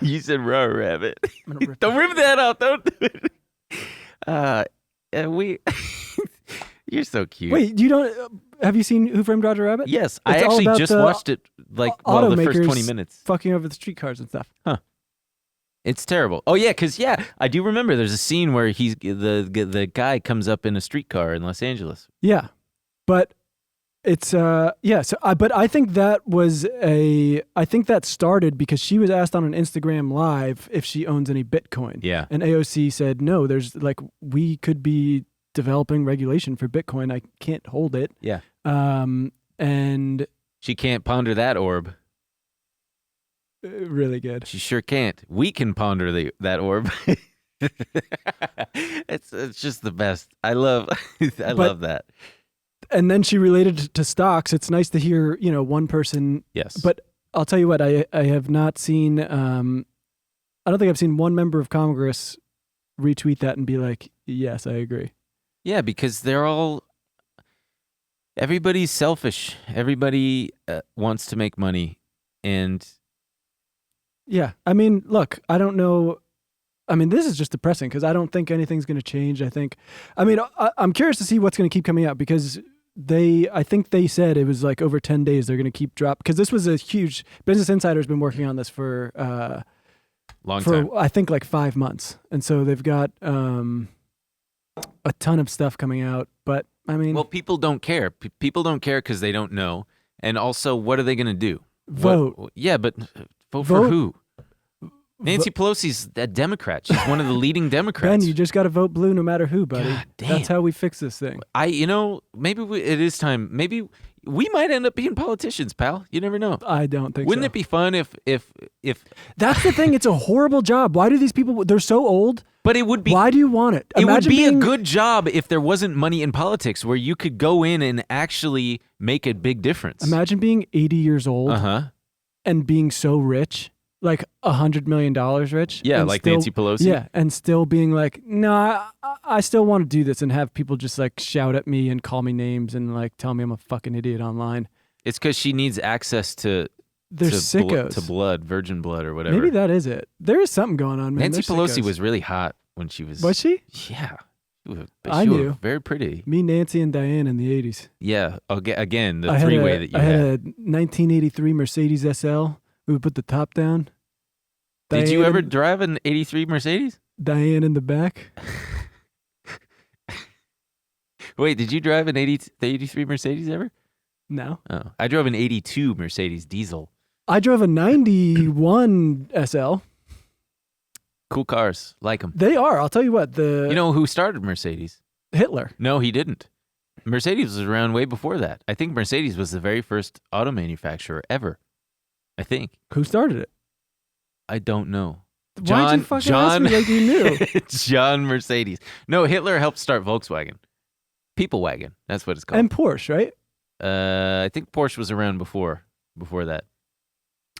You said Raw Rabbit. I'm gonna rip Don't rip that out. Don't do it. You're so cute. Wait, you don't? Have you seen Who Framed Roger Rabbit? Yes, I It's all actually about just the watched it the first 20 automakers minutes. fucking over the streetcars and stuff. It's terrible. Oh yeah, because I do remember there's a scene where the guy comes up in a streetcar in Los Angeles. Yeah, but it's So, but I think that started because she was asked on an Instagram Live if she owns any Bitcoin. Yeah. and AOC said no. There's we could be developing regulation for Bitcoin. I can't hold it. Yeah. And She can't ponder that orb. really good. She sure can't. We can ponder that orb. It's just the best. I love that. And then she related to stocks. It's nice to hear, one person. Yes. But I'll tell you what, I have not seen, I don't think I've seen one member of Congress retweet that and be like, yes, I agree. Yeah, because everybody's selfish. Everybody wants to make money. And Yeah. I mean, look, I don't know. I mean, this is just depressing because I don't think anything's going to change. I'm curious to see what's going to keep coming out because I think they said it was like over 10 days they're going to keep drop because this was a huge Business Insider's been working on this for long time. I think like 5 months. And so they've got a ton of stuff coming out, but I mean, Well, people don't care. People don't care because they don't know. And also, what are they going to do? vote. Yeah, but vote for Vote. who? Nancy Pelosi's a Democrat. She's one of the leading Democrats. Ben, you just got to vote blue no matter who, buddy. God damn. That's how we fix this thing. Maybe it is time. Maybe we might end up being politicians, pal. You never know. I don't think Wouldn't so. it be fun if That's the thing. It's a horrible job. Why do these people, they're so old. But it would be. Why do you want it? It would Imagine be being- a good job if there wasn't money in politics, where you could go in and actually make a big difference. Imagine being 80 years old Uh huh. and being so rich. like $100 million rich. Yeah, and like still, Nancy Pelosi. Yeah, and still being like, no, I still want to do this, and have people just like shout at me and call me names and like tell me I'm a fucking idiot online. It's because she needs access to They're sickos. to blood, virgin blood, or whatever. Maybe that is it. There is something going on, man. Nancy They're Pelosi sickos. was really hot when she was. Was she? Yeah. I She was knew. very pretty. Me, Nancy, and Diane in the 80s. Yeah. Again, the I had three-way a- that you I had had. a 1983 Mercedes SL. We would put the top down. Did you Diane ever in- drive an 83 Mercedes? Diane in the back. Wait, did you drive an 83 Mercedes ever? No. Oh, I drove an 82 Mercedes diesel. I drove a 91 SL. Cool cars. Like them. They are. I'll tell you what. The You know who started Mercedes? Hitler. No, he didn't. Mercedes was around way before that. I think Mercedes was the very first auto manufacturer ever. I think. Who started it? I don't know. Why'd you fucking ask me like you knew? John Mercedes. No, Hitler helped start Volkswagen. People wagon. That's what it's called. And Porsche, right? I think Porsche was around before that.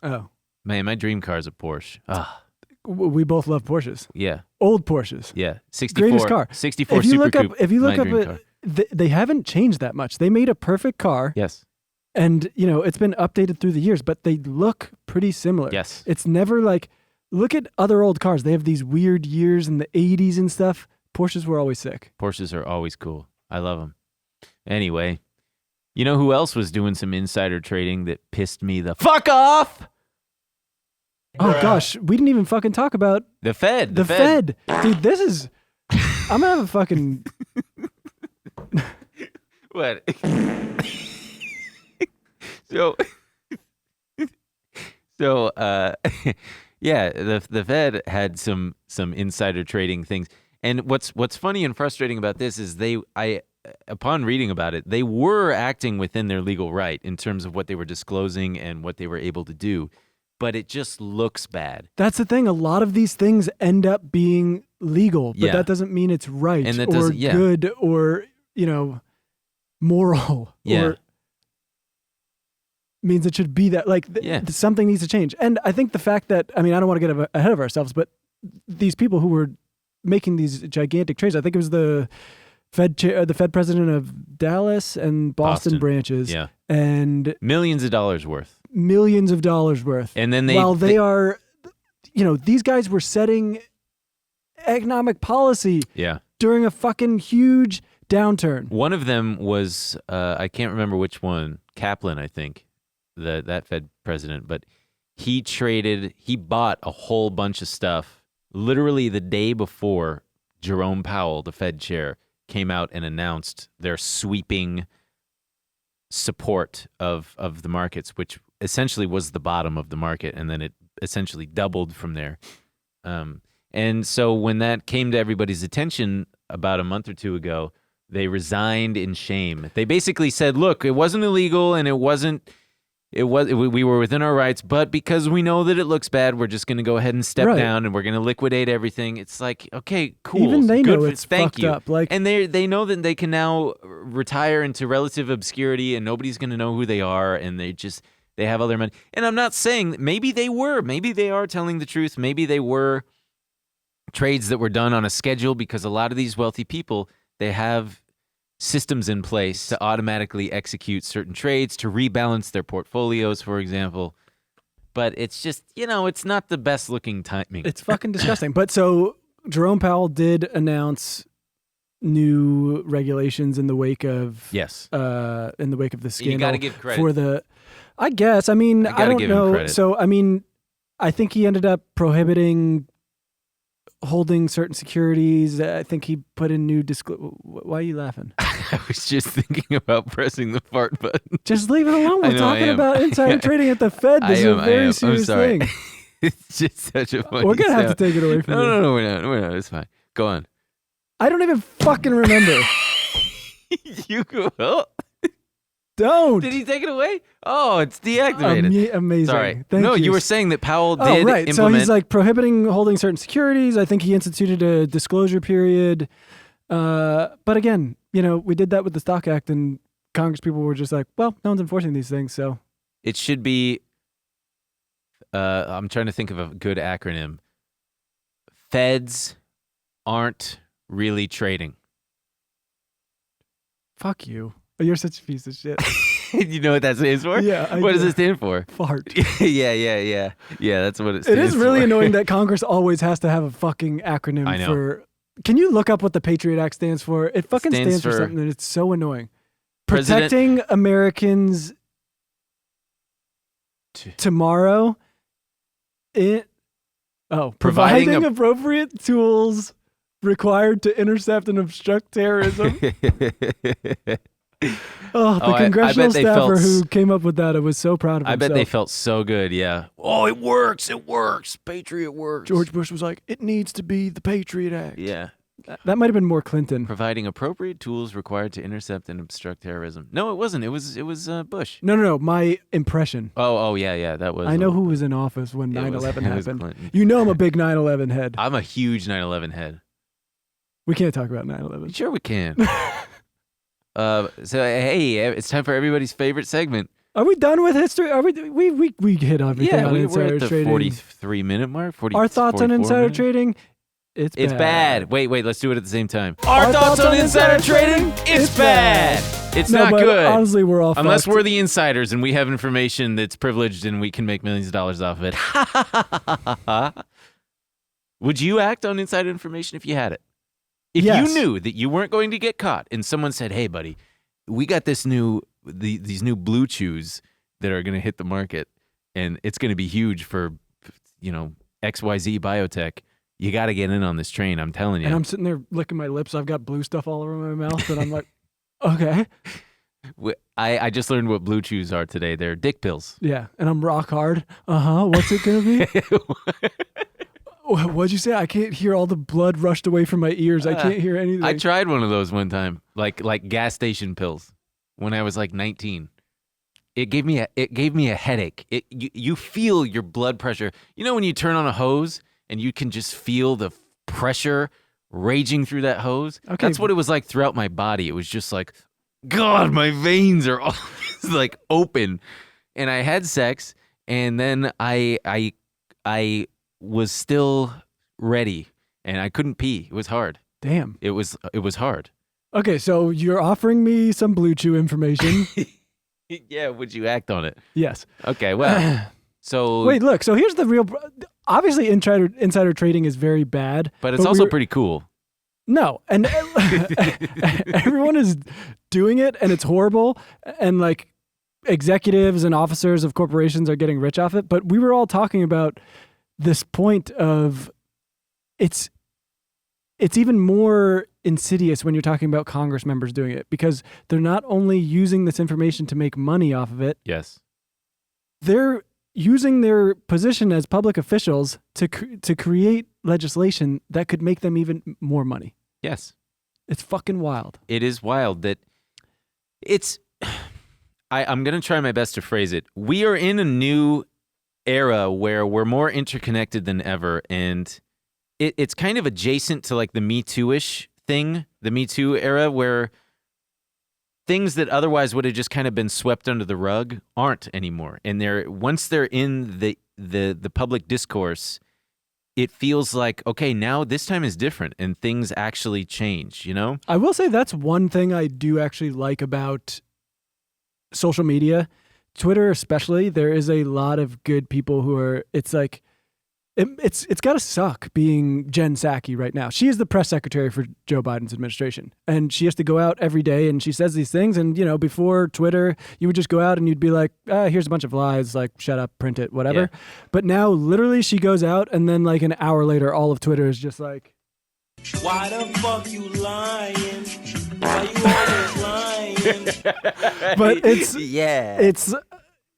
Oh. Man, my dream car is a Porsche. Ah, We both love Porsches. yeah, Old Porsches. yeah. 64, Greatest car. 64 If you Super look Coupe. up, if you look my up, dream car. they haven't changed that much. They made a perfect car, Yes, and you know it's been updated through the years, but they look pretty similar. yes. It's never like, look at other old cars. They have these weird years in the 80s and stuff. Porsches were always sick. Porsches are always cool. I love them. Anyway, you know who else was doing some insider trading that pissed me the fuck off? Oh gosh, we didn't even fucking talk about The Fed. the Fed. Dude, this is, I'm gonna have a fucking, What? so, yeah, the Fed had some insider trading things, and what's funny and frustrating about this is upon reading about it, they were acting within their legal right in terms of what they were disclosing and what they were able to do, but it just looks bad. that's the thing. A lot of these things end up being legal, but Yeah. that doesn't mean it's right And that or doesn't- yeah. good or, moral Yeah. or means it should be that. Like, Yeah. something needs to change. And I think the fact that, I don't want to get ahead of ourselves, but these people who were making these gigantic trades, I think it was the Fed president of Dallas and Boston branches, Yeah, and millions of dollars worth. millions of dollars worth. And then they While they are, these guys were setting economic policy yeah. during a fucking huge downturn. One of them was I can't remember which one, Kaplan, I think, that Fed president, but he bought a whole bunch of stuff literally the day before Jerome Powell, the Fed chair, came out and announced their sweeping support of the markets, which essentially was the bottom of the market, and then it essentially doubled from there. And so when that came to everybody's attention about a month or two ago, they resigned in shame. They basically said, look, it wasn't illegal and we were within our rights, but because we know that it looks bad, we're just going to go ahead and step Right. down and we're going to liquidate everything. It's like, okay, cool. Even they Good know for- it's thank fucked you. up. Like, And they know that they can now retire into relative obscurity and nobody's going to know who they are, and they have all their money. And I'm not saying that maybe they are telling the truth. Maybe they were trades that were done on a schedule, because a lot of these wealthy people, they have systems in place to automatically execute certain trades, to rebalance their portfolios, for example. But it's just, it's not the best looking timing. it's fucking disgusting. But so Jerome Powell did announce new regulations in the wake of Yes. the scandal. You gotta give credit. for the. I guess. I gotta don't give him know. credit. So I think he ended up prohibiting holding certain securities. I think he put in new Why are you laughing? I was just thinking about pressing the fart button. Just leave it alone. I We're know, I talking am. about insider trading at the Fed. This is a very serious I'm sorry. thing. It's just such a funny We're gonna have to sound. take it away from you. No, we're not. It's fine. Go on. I don't even fucking remember. You go. Oh, Don't. did he take it away? Oh, it's deactivated. Amazing. Sorry. Thank No, you. you were saying that Powell did Oh, right. implement. So he's like prohibiting holding certain securities. I think he instituted a disclosure period. But again, we did that with the Stock Act, and Congress people were just like, well, no one's enforcing these things. So it should be I'm trying to think of a good acronym. Feds aren't really trading. Fuck you. Oh, you're such a piece of shit. You know what that stands for? Yeah. What does it stand for? Fart. Yeah, that's what it stands for. It is really annoying that Congress always has to have a fucking acronym I know. for. Can you look up what the Patriot Act stands for? It fucking stands for something, and it's so annoying. President- Protecting Americans tomorrow. Providing appropriate tools required to intercept and obstruct terrorism. The congressional staffer who came up with that, I was so proud of himself. I bet they felt so good, yeah. Oh, it works. Patriot works. George Bush was like, it needs to be the Patriot Act. Yeah. That might have been more Clinton. Providing appropriate tools required to intercept and obstruct terrorism. No, it wasn't. It was Bush. No. My impression. Oh, yeah. That was. I know who was in office when 9/11 it was happened. Clinton. You know I'm a big 9/11 head. I'm a huge 9/11 head. We can't talk about 9/11. Sure we can. So hey, it's time for everybody's favorite segment. Are we done with history? Are we hit everything on we're insider at the trading. 43-minute mark. Our thoughts on 44 insider minutes? trading? It's bad. Wait, let's do it at the same time. Our thoughts on insider trading? It's bad. It's No, not but good. honestly, we're all Unless fucked. we're the insiders and we have information that's privileged and we can make millions of dollars off of it. Would you act on insider information if you had it? If Yes. you knew that you weren't going to get caught and someone said, "Hey, buddy, we got these new blue chews that are going to hit the market and it's going to be huge for, XYZ biotech. You got to get in on this train, I'm telling you." And I'm sitting there licking my lips. I've got blue stuff all over my mouth, and I'm like, okay. I just learned what blue chews are today. They're dick pills. Yeah, and I'm rock hard. What's it going to be? What'd you say? I can't hear, all the blood rushed away from my ears. I can't hear anything. I tried one of those one time, like gas station pills, when I was like 19. It gave me a headache. You feel your blood pressure. You know when you turn on a hose and you can just feel the pressure raging through that hose? Okay. That's what it was like throughout my body. It was just like, God, my veins are all like open. And I had sex, and then I was still ready, and I couldn't pee. It was hard. Damn. It was hard. Okay, so you're offering me some Blue Chew information. Yeah, would you act on it? Yes. Okay, well, so Wait, look. So here's the real. Obviously, insider trading is very bad, but it's also pretty cool. No, and everyone is doing it, and it's horrible, and like executives and officers of corporations are getting rich off it. But we were all talking about this point of it's even more insidious when you're talking about Congress members doing it, because they're not only using this information to make money off of it, Yes. they're using their position as public officials to create legislation that could make them even more money. Yes. It's fucking wild. It is wild that it's I'm going to try my best to phrase it. We are in a new era where we're more interconnected than ever, and it's kind of adjacent to like the Me Too-ish thing, the Me Too era, where things that otherwise would have just kind of been swept under the rug aren't anymore. And once they're in the public discourse, it feels like, okay, now this time is different and things actually change, you know? I will say that's one thing I do actually like about social media, Twitter especially. There is a lot of good people who are, it's like, it's got to suck being Jen Psaki right now. She is the press secretary for Joe Biden's administration, and she has to go out every day and she says these things. And, you know, before Twitter, you would just go out and you'd be like, here's a bunch of lies, like shut up, print it, whatever. Yeah. But now literally she goes out and then like an hour later, all of Twitter is just like, why the fuck you lying? Why you always lying? but it's, Yeah. it's,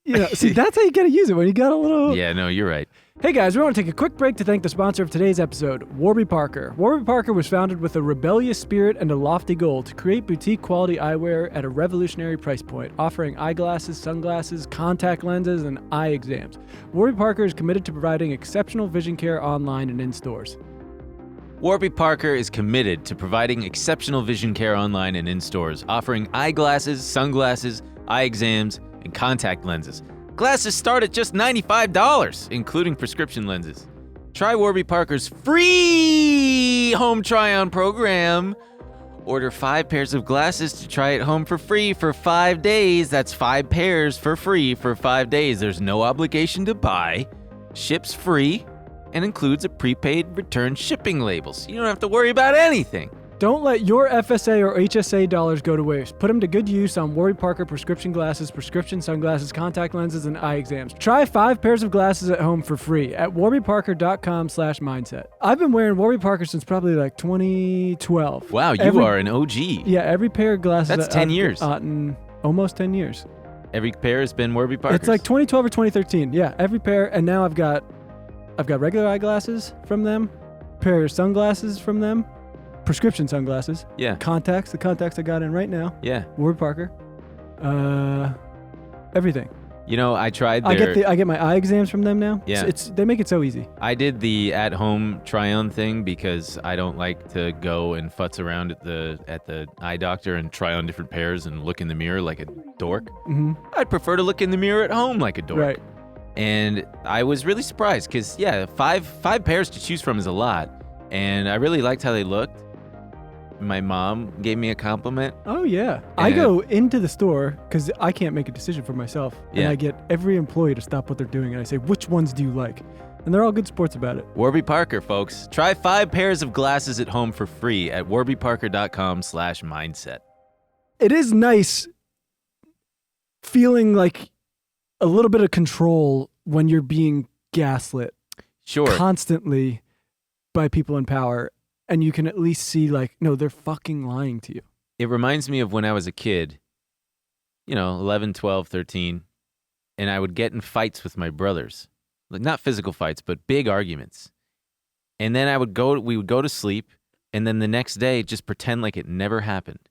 you know, see, that's how you got to use it, when you got a little. Yeah, no, you're right. Hey guys, we want to take a quick break to thank the sponsor of today's episode, Warby Parker. Warby Parker was founded with a rebellious spirit and a lofty goal to create boutique quality eyewear at a revolutionary price point, offering eyeglasses, sunglasses, contact lenses, and eye exams. Warby Parker is committed to providing exceptional vision care online and in stores. Warby Parker is committed to providing exceptional vision care online and in stores, offering eyeglasses, sunglasses, eye exams, and contact lenses. Glasses start at just $95, including prescription lenses. Try Warby Parker's free home try-on program. Order 5 pairs of glasses to try at home for free for 5 days. That's 5 pairs for free for 5 days. There's no obligation to buy. Ships free and includes a prepaid return shipping label, so you don't have to worry about anything. Don't let your FSA or HSA dollars go to waste. Put them to good use on Warby Parker prescription glasses, prescription sunglasses, contact lenses, and eye exams. Try 5 pairs of glasses at home for free at warbyparker.com/mindset. I've been wearing Warby Parker since probably like 2012. Wow, you are an OG. Yeah, every pair of glasses. That's 10 years. Almost 10 years. Every pair has been Warby Parker's. It's like 2012 or 2013. Yeah, every pair. And now I've got regular eyeglasses from them, pair of sunglasses from them, prescription sunglasses. Yeah. Contacts, the contacts I got in right now. Yeah. Warby Parker. Everything. You know, I tried their... I get my eye exams from them now. Yeah. They make it so easy. I did the at-home try-on thing because I don't like to go and futz around at the eye doctor and try on different pairs and look in the mirror like a dork. Mm-hmm. I'd prefer to look in the mirror at home like a dork. Right. And I was really surprised because, yeah, five pairs to choose from is a lot. And I really liked how they looked. My mom gave me a compliment. Oh, yeah. I go into the store because I can't make a decision for myself. Yeah. And I get every employee to stop what they're doing. And I say, which ones do you like? And they're all good sports about it. Warby Parker, folks. Try 5 pairs of glasses at home for free at warbyparker.com/mindset. It is nice feeling like a little bit of control when you're being gaslit Sure. constantly by people in power. And you can at least see, like, no, they're fucking lying to you. It reminds me of when I was a kid, 11, 12, 13, and I would get in fights with my brothers. Like, not physical fights, but big arguments. And then we would go to sleep, and then the next day just pretend like it never happened.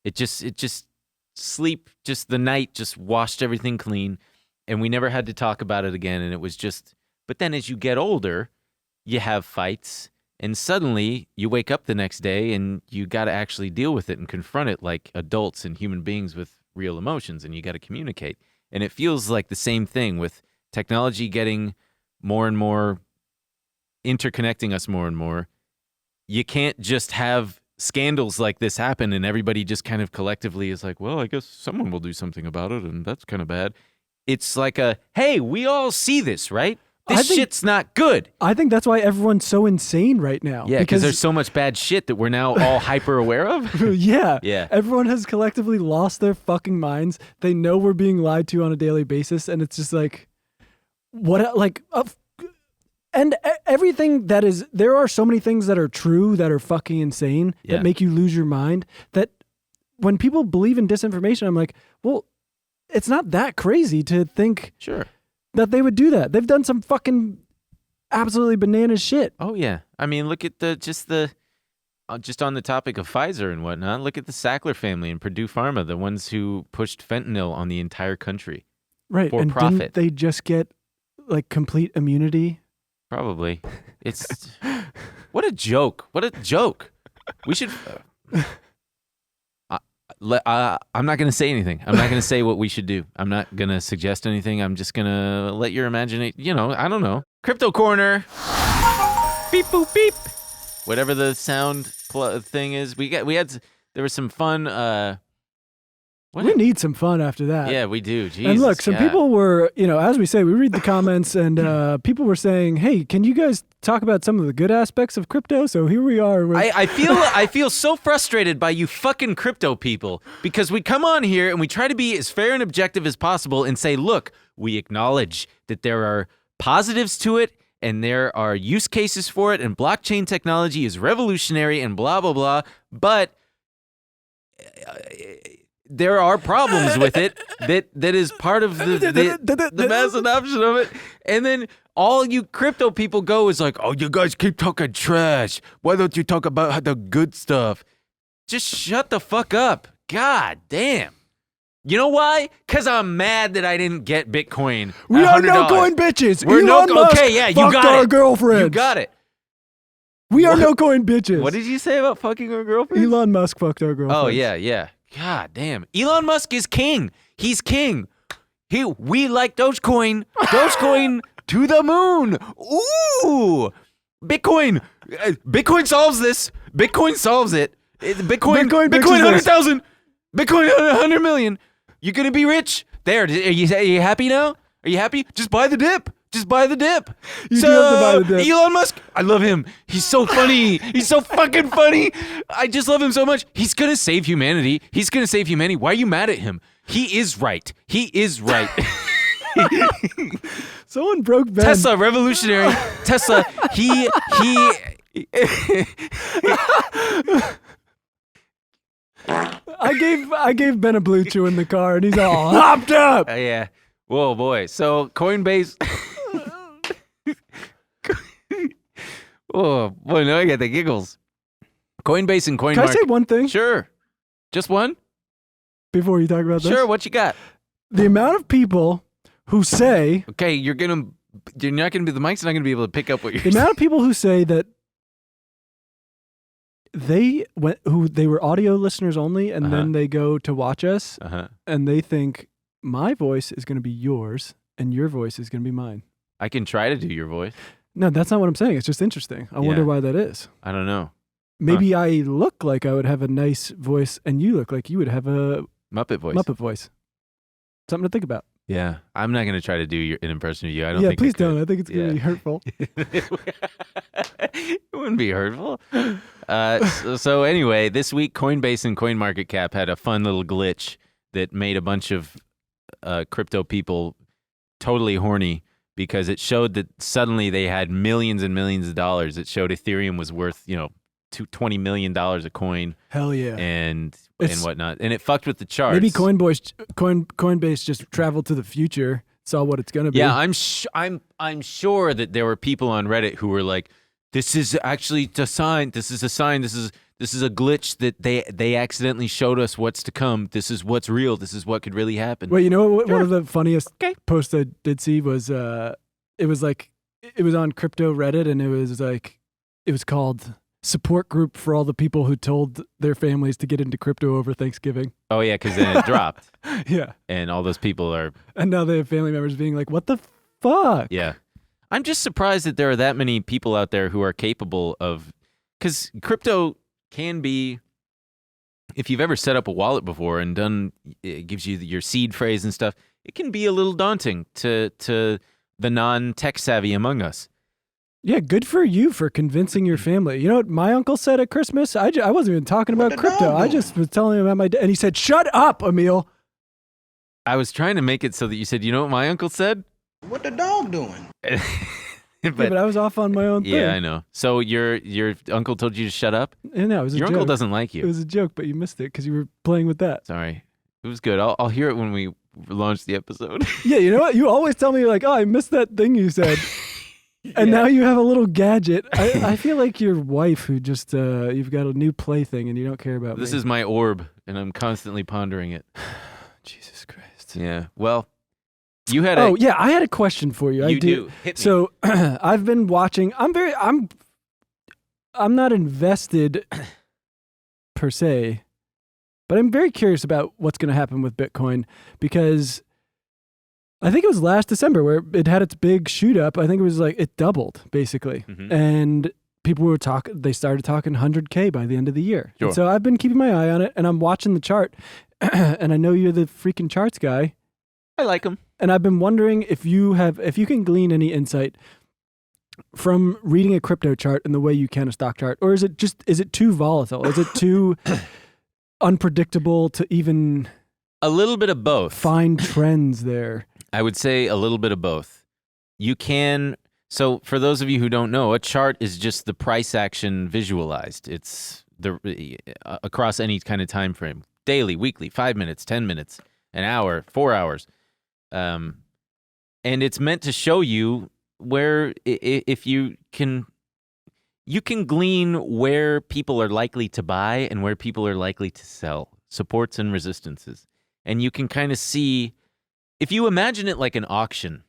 It just the night just washed everything clean, and we never had to talk about it again, and it was just, but then as you get older, you have fights. And suddenly, you wake up the next day and you got to actually deal with it and confront it like adults and human beings with real emotions, and you got to communicate. And it feels like the same thing with technology getting more and more, interconnecting us more and more. You can't just have scandals like this happen and everybody just kind of collectively is like, well, I guess someone will do something about it, and that's kind of bad. It's like hey, we all see this, right? This shit's not good. I think that's why everyone's so insane right now. Yeah, because there's so much bad shit that we're now all hyper aware of. Yeah. Yeah. Everyone has collectively lost their fucking minds. They know we're being lied to on a daily basis, and it's just like, and everything that is, there are so many things that are true that are fucking insane that make you lose your mind, that when people believe in disinformation, I'm like, well, it's not that crazy to think that they would do that. They've done some fucking absolutely bananas shit. Oh yeah. I mean, look at just on the topic of Pfizer and whatnot, look at the Sackler family and Purdue Pharma, the ones who pushed fentanyl on the entire country. Right. For and profit. Didn't they just get like complete immunity? Probably. It's what a joke. What a joke. We should I'm not going to say anything. I'm not going to say what we should do. I'm not going to suggest anything. I'm just going to let your imagination, I don't know. Crypto Corner. Beep, boop, beep. Whatever the sound thing is. There was some fun. We need some fun after that. Yeah, we do. Jesus, and look, some people were, as we say, we read the comments and people were saying, hey, can you guys talk about some of the good aspects of crypto? So here we are. I feel so frustrated by you fucking crypto people, because we come on here and we try to be as fair and objective as possible and say, look, we acknowledge that there are positives to it and there are use cases for it and blockchain technology is revolutionary and blah, blah, blah. But there are problems with it that is part of the mass adoption of it. And then all you crypto people go is like, oh, you guys keep talking trash. Why don't you talk about the good stuff? Just shut the fuck up. God damn. You know why? Because I'm mad that I didn't get Bitcoin. We are no coin bitches. We're Elon Musk okay, yeah, you fucked got our it. girlfriends. You got it. We are no coin bitches. What did you say about fucking our girlfriend? Elon Musk fucked our girlfriends. Oh, yeah. God damn. Elon Musk is king. He's king. We like Dogecoin. Dogecoin to the moon. Ooh. Bitcoin solves this. Bitcoin solves it. Bitcoin 100,000. Bitcoin 100 million. You're going to be rich. There. Are you happy now? Are you happy? Just buy the dip. Just buy the dip. You do have to buy the dip. Elon Musk, I love him. He's so funny. He's so fucking funny. I just love him so much. He's going to save humanity. He's going to save humanity. Why are you mad at him? He is right. He is right. Someone broke Ben. Tesla, revolutionary. Tesla, he. I gave Ben a blue chew in the car, and he's all hopped up. Yeah. Whoa, boy. So Coinbase. Oh boy, now I got the giggles. Coinbase and CoinMarket. Can I say one thing? Sure. Just one? Before you talk about this? Sure. What you got? The amount of people who say... Okay, you're not going to be, the mic's not going to be able to pick up what you're The saying. amount of people who say that they were audio listeners only, and then they go to watch us, and they think my voice is going to be yours, and your voice is going to be mine. I can try to do your voice. No, that's not what I'm saying. It's just interesting. I wonder why that is. I don't know. Maybe I look like I would have a nice voice, and you look like you would have a Muppet voice. Muppet voice. Something to think about. Yeah, I'm not going to try to do an impression of you. I don't think please I could. don't. I think it's going to be hurtful. It wouldn't be hurtful. So anyway, this week Coinbase and CoinMarketCap had a fun little glitch that made a bunch of crypto people totally horny because it showed that suddenly they had millions and millions of dollars. It showed Ethereum was worth, $20 million a coin. Hell yeah. And whatnot. And it fucked with the charts. Maybe Coinbase just traveled to the future, saw what it's going to be. Yeah, I'm sure that there were people on Reddit who were like, this is actually a sign. This is a sign. This is a glitch that they accidentally showed us what's to come. This is what's real. This is what could really happen. Wait, you know what? One of the funniest posts I did see was it was on crypto Reddit, and it was called support group for all the people who told their families to get into crypto over Thanksgiving. Oh yeah, because then it dropped. Yeah. And all those people are. And now they have family members being like, "What the fuck?" Yeah. I'm just surprised that there are that many people out there who are capable of, because crypto can be, if you've ever set up a wallet before and it gives you your seed phrase and stuff, it can be a little daunting to the non-tech savvy among us. Yeah, good for you for convincing your family. You know what my uncle said at Christmas? I wasn't even talking about crypto. I just was telling him about my dad, and he said, "Shut up, Emil." I was trying to make it so that you said, you know what my uncle said? What the dog doing? But I was off on my own thing. Yeah, I know. So your uncle told you to shut up? Yeah, no, it was a Your joke. uncle doesn't like you. It was a joke, but you missed it because you were playing with that. Sorry. It was good. I'll hear it when we launch the episode. Yeah, you know what? You always tell me, you're like, "Oh, I missed that thing you said." And now you have a little gadget. I feel like your wife who just, you've got a new plaything and you don't care about This me. is my orb, and I'm constantly pondering it. Jesus Christ. Yeah. Well, you had yeah, I had a question for you. You I do. Hit me. So I've been watching. I'm not invested per se, but I'm very curious about what's going to happen with Bitcoin because I think it was last December where it had its big shoot up. I think it was like it doubled basically, and people were they started talking 100K by the end of the year. Sure. And so I've been keeping my eye on it, and I'm watching the chart, and I know you're the freaking charts guy. I like them. And I've been wondering if you can glean any insight from reading a crypto chart in the way you can a stock chart, or is it too volatile? Is it too unpredictable to even a little bit of both? Find trends there. I would say a little bit of both. You can. So for those of you who don't know, a chart is just the price action visualized. It's across any kind of time frame, daily, weekly, 5 minutes, 10 minutes, an hour, 4 hours. And it's meant to show you where, if you can glean where people are likely to buy and where people are likely to sell, supports and resistances. And you can kind of see, if you imagine it like an auction,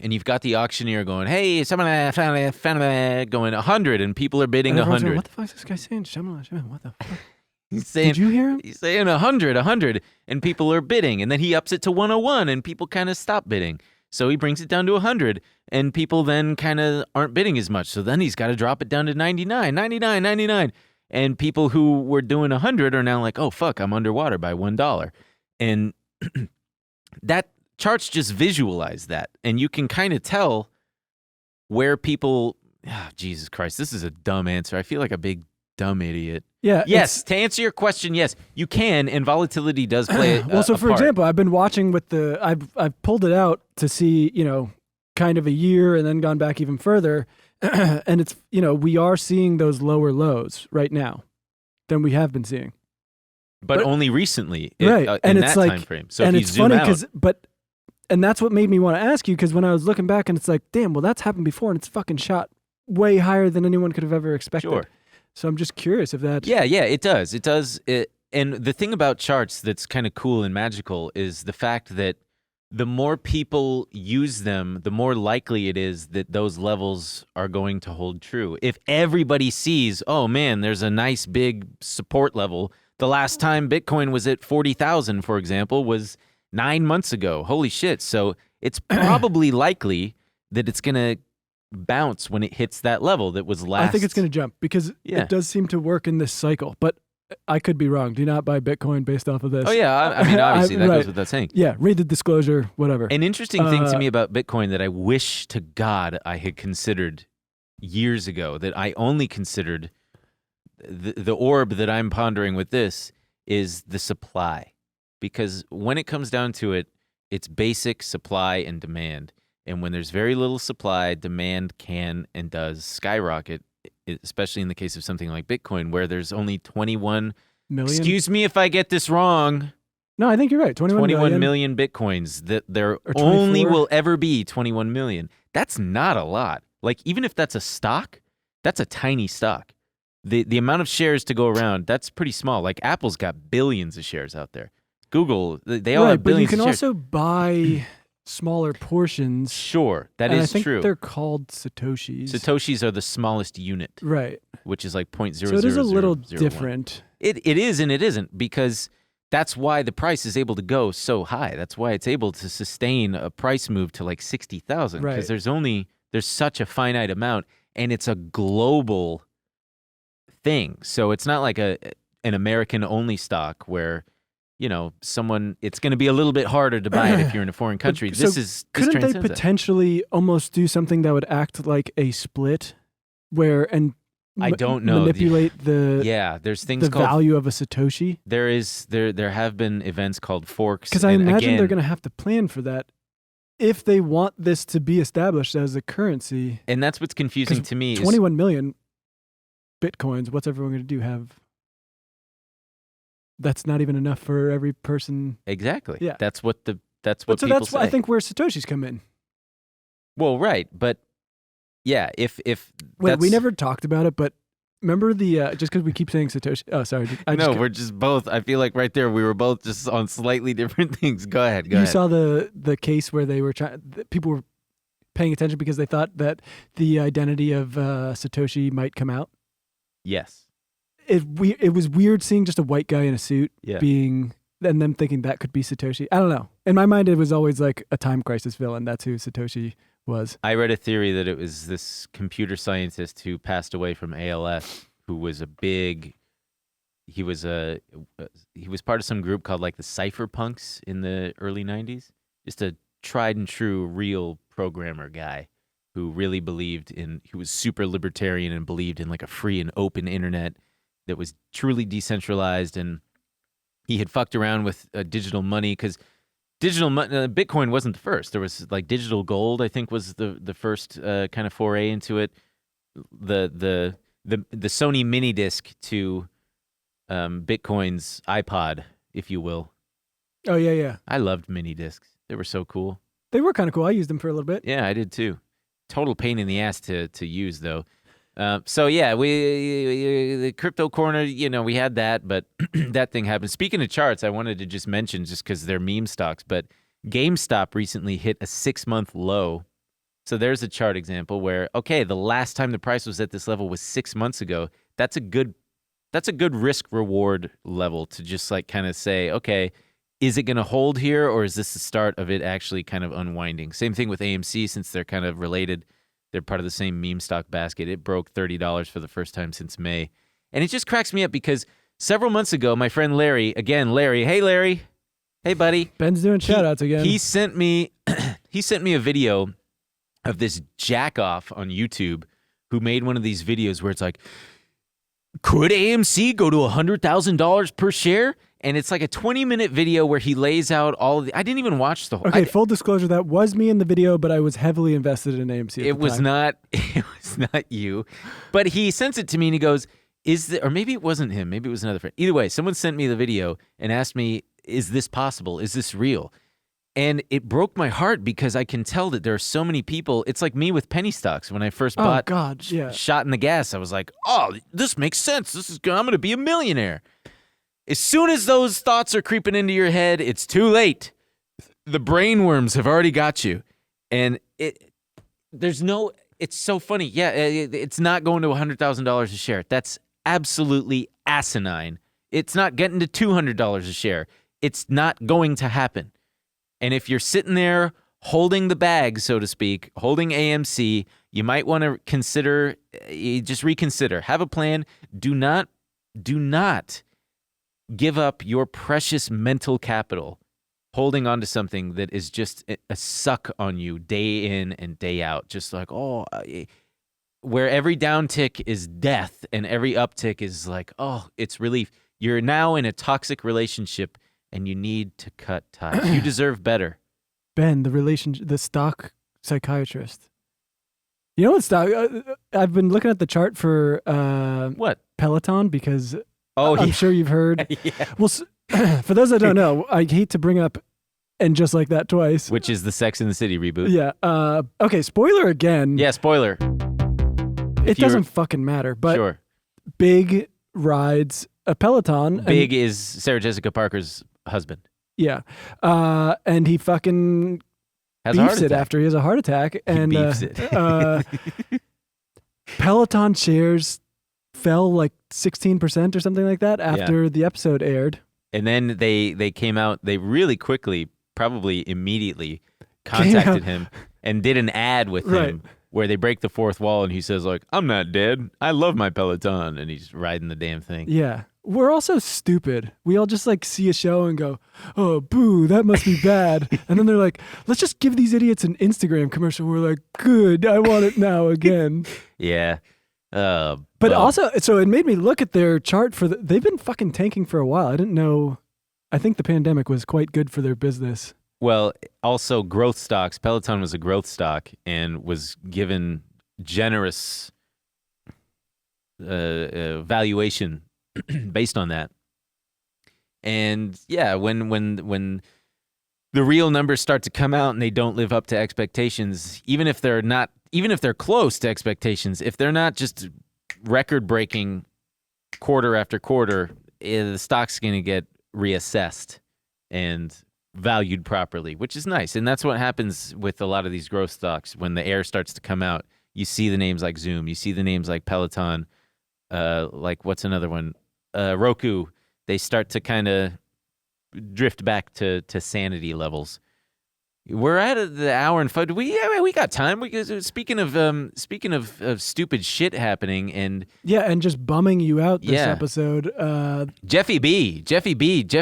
and you've got the auctioneer going, "Hey, someone going 100," and people are bidding 100. What the fuck is this guy saying? What the fuck? He's saying, Did you hear him? He's saying 100, and people are bidding. And then he ups it to 101, and people kind of stop bidding. So he brings it down to 100, and people then kind of aren't bidding as much. So then he's got to drop it down to 99. And people who were doing 100 are now like, oh, fuck, I'm underwater by $1. And that charts just visualize that. And you can kind of tell where people, Jesus Christ, this is a dumb answer. I feel like a big dumb idiot. Yeah. Yes, to answer your question, yes, you can, and volatility does play Well, so a for part. example, I've been watching with I've pulled it out to see, kind of a year and then gone back even further. And it's, we are seeing those lower lows right now than we have been seeing. But only recently, Right. in And that it's like, time frame. So and if you it's zoom funny out, and that's what made me want to ask you, because when I was looking back and it's like, damn, well, that's happened before and it's fucking shot way higher than anyone could have ever expected. Sure. So I'm just curious if that. Yeah, it does. It does. And the thing about charts that's kind of cool and magical is the fact that the more people use them, the more likely it is that those levels are going to hold true. If everybody sees, oh man, there's a nice big support level. The last time Bitcoin was at 40,000, for example, was 9 months ago. Holy shit. So it's probably likely that it's going to bounce when it hits that level that was last. I think it's going to jump because it does seem to work in this cycle, but I could be wrong. Do not buy Bitcoin based off of this. Oh, yeah. I mean, obviously, that goes without saying. Yeah, read the disclosure, whatever. An interesting thing to me about Bitcoin that I wish to God I had considered years ago, that I only considered the orb that I'm pondering with this is the supply. Because when it comes down to it, it's basic supply and demand. And when there's very little supply, demand can and does skyrocket, especially in the case of something like Bitcoin, where there's only 21 million. Excuse me if I get this wrong. No, I think you're right. 21 million Bitcoins. That there Or only 24? will ever be 21 million. That's not a lot. Like, even if that's a stock, that's a tiny stock. The amount of shares to go around, that's pretty small. Like, Apple's got billions of shares out there. Google, they all have but you billions can of shares. also buy smaller portions. Sure, that and is I think true. they're called Satoshis. Satoshis are the smallest unit, Right. which is like 0.0001. So it is a little different. It is and it isn't, because that's why the price is able to go so high. That's why it's able to sustain a price move to like 60,000, Right. because there's such a finite amount, and it's a global thing. So it's not like an American only stock where, it's going to be a little bit harder to buy it if you're in a foreign country. So This couldn't they transcends that. potentially almost do something that would act like a split, I don't know. manipulate the Yeah, there's things the called value of a Satoshi? there have been events called forks. Because I and imagine again, they're going to have to plan for that if they want this to be established as a currency. and that's what's confusing 'Cause to me. 21 million Bitcoins. What's everyone going to do? That's not even enough for every person. Exactly. Yeah. That's what So people that's say. I think where Satoshis come in. Well, right, but yeah, if Wait, that's, we never talked about it, but remember the just because we keep saying Satoshi. Oh, sorry. we're just both. I feel like right there we were both just on slightly different things. Go ahead. You ahead. saw the case where they were people were paying attention because they thought that the identity of Satoshi might come out. Yes. It was weird seeing just a white guy in a suit Yeah. and them thinking that could be Satoshi. I don't know. In my mind, it was always like a time crisis villain. That's who Satoshi was. I read a theory that it was this computer scientist who passed away from ALS, who was he was part of some group called like the Cypherpunks in the early 90s. Just a tried and true real programmer guy who really he was super libertarian and believed in like a free and open internet that was truly decentralized, and he had fucked around with digital money because digital money, Bitcoin wasn't the first. There was like digital gold, I think, was the first kind of foray into it. The Sony mini disc to Bitcoin's iPod, if you will. Oh yeah. I loved mini discs. They were so cool. They were kind of cool. I used them for a little bit. Yeah, I did too. Total pain in the ass to use though. So yeah, the crypto corner, we had that, but that thing happened. Speaking of charts, I wanted to just mention, just because they're meme stocks, but GameStop recently hit a 6-month low. So there's a chart example where, okay, the last time the price was at this level was 6 months ago. That's a good that's a good risk reward level to just like kind of say, okay, is it going to hold here, or is this the start of it actually kind of unwinding? Same thing with AMC, since they're kind of related. They're part of the same meme stock basket. It broke $30 for the first time since May. And it just cracks me up because several months ago, my friend Larry, hey Larry, hey buddy. Ben's doing shout-outs again. He sent me a video of this jack-off on YouTube who made one of these videos where it's like, could AMC go to $100,000 per share? And it's like a 20-minute video where he lays out all of the... I didn't even watch the whole... Okay, full disclosure, that was me in the video, but I was heavily invested in AMC at It the was time. not... It was not you. But he sends it to me and he goes, or maybe it wasn't him. Maybe it was another friend. Either way, someone sent me the video and asked me, is this possible? Is this real? And it broke my heart because I can tell that there are so many people. It's like me with penny stocks. When I first bought God, yeah. Shot in the Gas, I was like, oh, this makes sense. I'm going to be a millionaire. As soon as those thoughts are creeping into your head, it's too late. The brain worms have already got you. And it's so funny. Yeah, it's not going to $100,000 a share. That's absolutely asinine. It's not getting to $200 a share. It's not going to happen. And if you're sitting there holding the bag, so to speak, holding AMC, you might want to consider, just reconsider. Have a plan. Do not give up your precious mental capital holding on to something that is just a suck on you day in and day out. Just like, where every downtick is death and every uptick is like, it's relief. You're now in a toxic relationship and you need to cut ties. You deserve better. Ben, the stock psychiatrist. You know what stock? I've been looking at the chart for What? Peloton because Oh, I'm sure you've heard. Yeah. Well, for those that don't know, I hate to bring up "And Just Like That" twice. Which is the Sex and the City reboot. Yeah. Okay, spoiler again. Yeah, spoiler. It doesn't fucking matter. But Sure. Big rides a Peloton. Big is Sarah Jessica Parker's husband. Yeah. And he fucking Has a heart beefs it attack. after he has a heart attack. And beefs it. Peloton shares fell like 16% or something like that after the episode aired. And then they came out, they really quickly, probably immediately, contacted him and did an ad with him where they break the fourth wall and he says like, I'm not dead. I love my Peloton. And he's riding the damn thing. Yeah. We're also stupid. We all just like see a show and go, oh, boo, that must be bad. And then they're like, let's just give these idiots an Instagram commercial. We're like, good, I want it now again. Yeah. But also, so it made me look at their chart they've been fucking tanking for a while. I didn't know. I think the pandemic was quite good for their business. Well, also growth stocks. Peloton was a growth stock and was given generous valuation based on that. And yeah, when the real numbers start to come out and they don't live up to expectations, even if they're close to expectations, if they're not just record-breaking quarter after quarter, the stock's going to get reassessed and valued properly, which is nice. And that's what happens with a lot of these growth stocks. When the air starts to come out, you see the names like Zoom, you see the names like Peloton, like what's another one? Roku. They start to kind of drift back to sanity levels. We're at the hour and 5. We got time. Speaking of stupid shit happening and and just bumming you out this episode. Jeff Bezos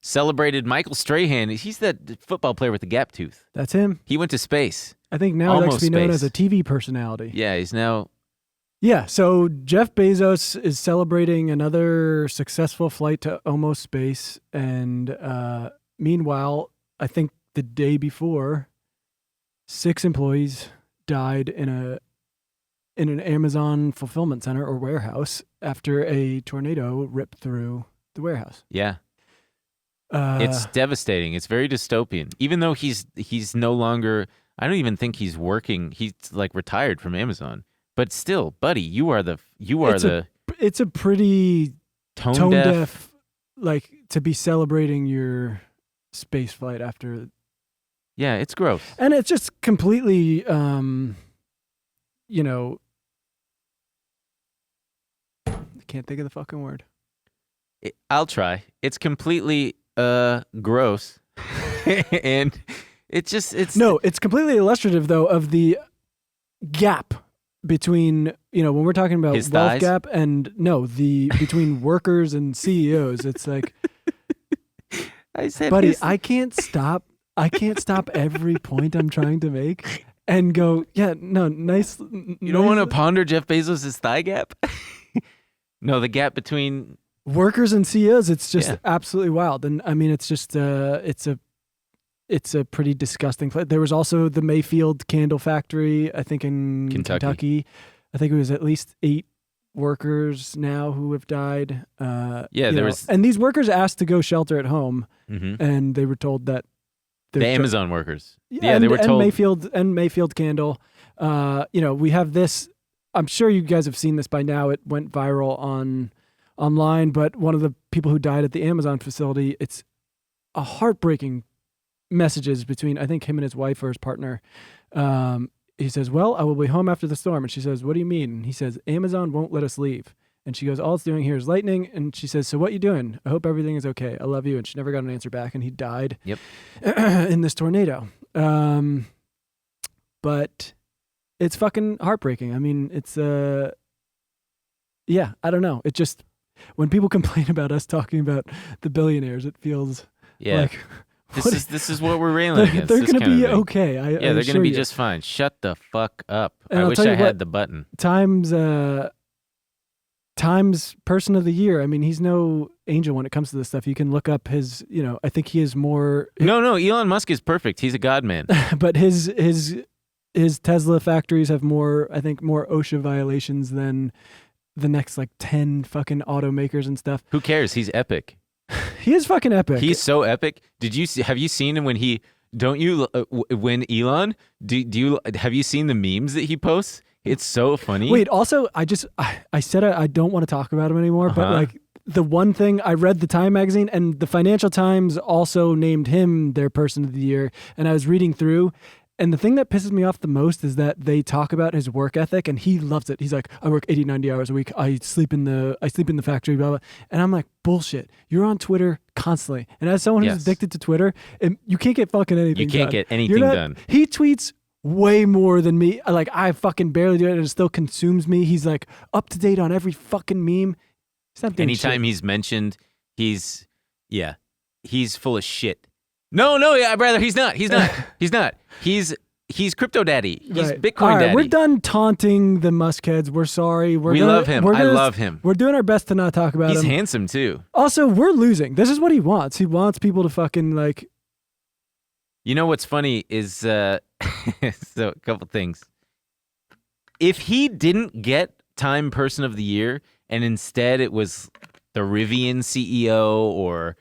celebrated Michael Strahan. He's that football player with the gap tooth. That's him. He went to space. I think now he likes to be known Almost as a TV personality. Yeah, he's now. Yeah, so Jeff Bezos is celebrating another successful flight to almost space, and meanwhile, I think the day before, 6 employees died in an Amazon fulfillment center or warehouse after a tornado ripped through the warehouse. Yeah. It's devastating. It's very dystopian. Even though he's no longer, I don't even think he's working. He's like retired from Amazon. But still, buddy, it's a pretty tone deaf, like to be celebrating your space flight after. Yeah, it's gross. And it's just completely, can't think of the fucking word. I'll try. It's completely gross, and it's No, it's completely illustrative though of the gap between when we're talking about His wealth thighs? gap and between workers and CEOs. It's like, I said, buddy, I can't stop every point I'm trying to make and go, yeah, no, nice. You don't want to ponder Jeff Bezos' thigh gap? No, the gap between workers and CEOs. It's just Yeah. absolutely wild. And I mean, it's just it's a pretty disgusting place. There was also the Mayfield candle factory, I think in Kentucky. I think it was at least 8 workers now who have died. And these workers asked to go shelter at home, and they were told that the Amazon workers. and, they were told. Mayfield candle. We have this. I'm sure you guys have seen this by now. It went viral online, but one of the people who died at the Amazon facility, it's a heartbreaking messages between, I think, him and his wife or his partner. He says, well, I will be home after the storm. And she says, what do you mean? And he says, Amazon won't let us leave. And she goes, all it's doing here is lightning. And she says, so what you doing? I hope everything is okay. I love you. And she never got an answer back. And he died in this tornado. But it's fucking heartbreaking. I mean, it's, I don't know. It just, when people complain about us talking about the billionaires, it feels like... This is what we're railing against. They're going to be okay. They're going to be just fine. Shut the fuck up. And I I'll wish tell I you had what, the button. Times Person of the Year. I mean, he's no angel when it comes to this stuff. You can look up his, I think he is more... No, Elon Musk is perfect. He's a god man. But his Tesla factories have more OSHA violations than the next 10 fucking automakers and stuff. Who cares? He's epic. He is fucking epic. He's so epic. Have you seen him when Elon, have you seen the memes that he posts? It's so funny. Wait, also, I said I don't want to talk about him anymore, but the one thing, I read the Time magazine and the Financial Times also named him their Person of the Year, and I was reading through, and the thing that pisses me off the most is that they talk about his work ethic, and he loves it. He's like, I work 80, 90 hours a week. I sleep in the factory, blah, blah. And I'm like, bullshit. You're on Twitter constantly. And as someone who's addicted to Twitter, you can't get fucking anything done. You can't get anything done. He tweets way more than me. Like, I fucking barely do it, and it still consumes me. He's like up to date on every fucking meme. Anytime he's mentioned, he's full of shit. No, brother, he's not. He's not. He's crypto daddy. He's right. Bitcoin All right, daddy. we're done taunting the Musk heads. We're sorry. We love him. I love him. We're doing our best to not talk about him. He's handsome too. Also, we're losing. This is what he wants. He wants people to fucking like. You know what's funny is so a couple things. If he didn't get Time Person of the Year and instead it was the Rivian CEO or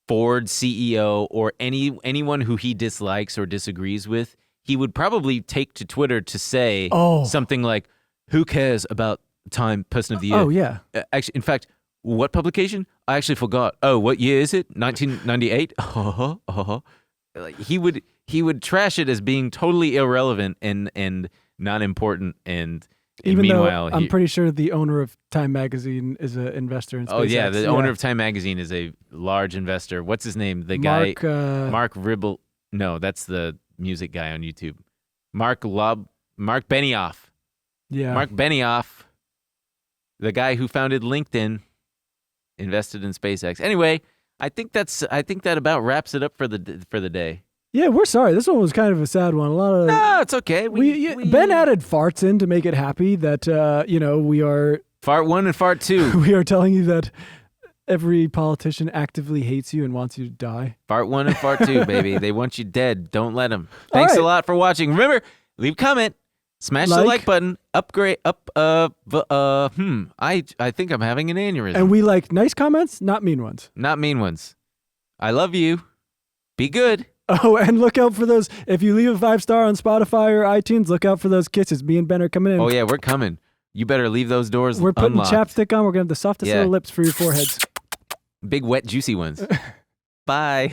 Ford CEO or anyone who he dislikes or disagrees with, he would probably take to Twitter to say something like, who cares about Time Person of the Year? Oh, yeah. Actually, in fact, what publication? I actually forgot. Oh, what year is it? 1998? Like, he would trash it as being totally irrelevant and not important. And even meanwhile, though I'm pretty sure the owner of Time Magazine is an investor in SpaceX. Oh, yeah. The owner of Time Magazine is a large investor. What's his name? The guy, Mark Ribble. No, that's the music guy on YouTube. Mark Benioff. Yeah. Mark Benioff, the guy who founded LinkedIn, invested in SpaceX. Anyway, I think that about wraps it up for the day. Yeah, we're sorry. This one was kind of a sad one. No, it's okay. Ben added farts in to make it happy that we are Fart 1 and Fart 2. we are telling you that every politician actively hates you and wants you to die. Fart 1 and Fart 2, baby. They want you dead. Don't let them. Thanks a lot for watching. Remember, leave a comment, smash the like button, upgrade up. I think I'm having an aneurysm. And we like nice comments, not mean ones. Not mean ones. I love you. Be good. Oh, and look out for those. If you leave a 5-star on Spotify or iTunes, look out for those kisses. Me and Ben are coming in. Oh, yeah, we're coming. You better leave those doors We're putting unlocked. chapstick on. We're going to have the softest little lips for your foreheads. Big, wet, juicy ones. Bye.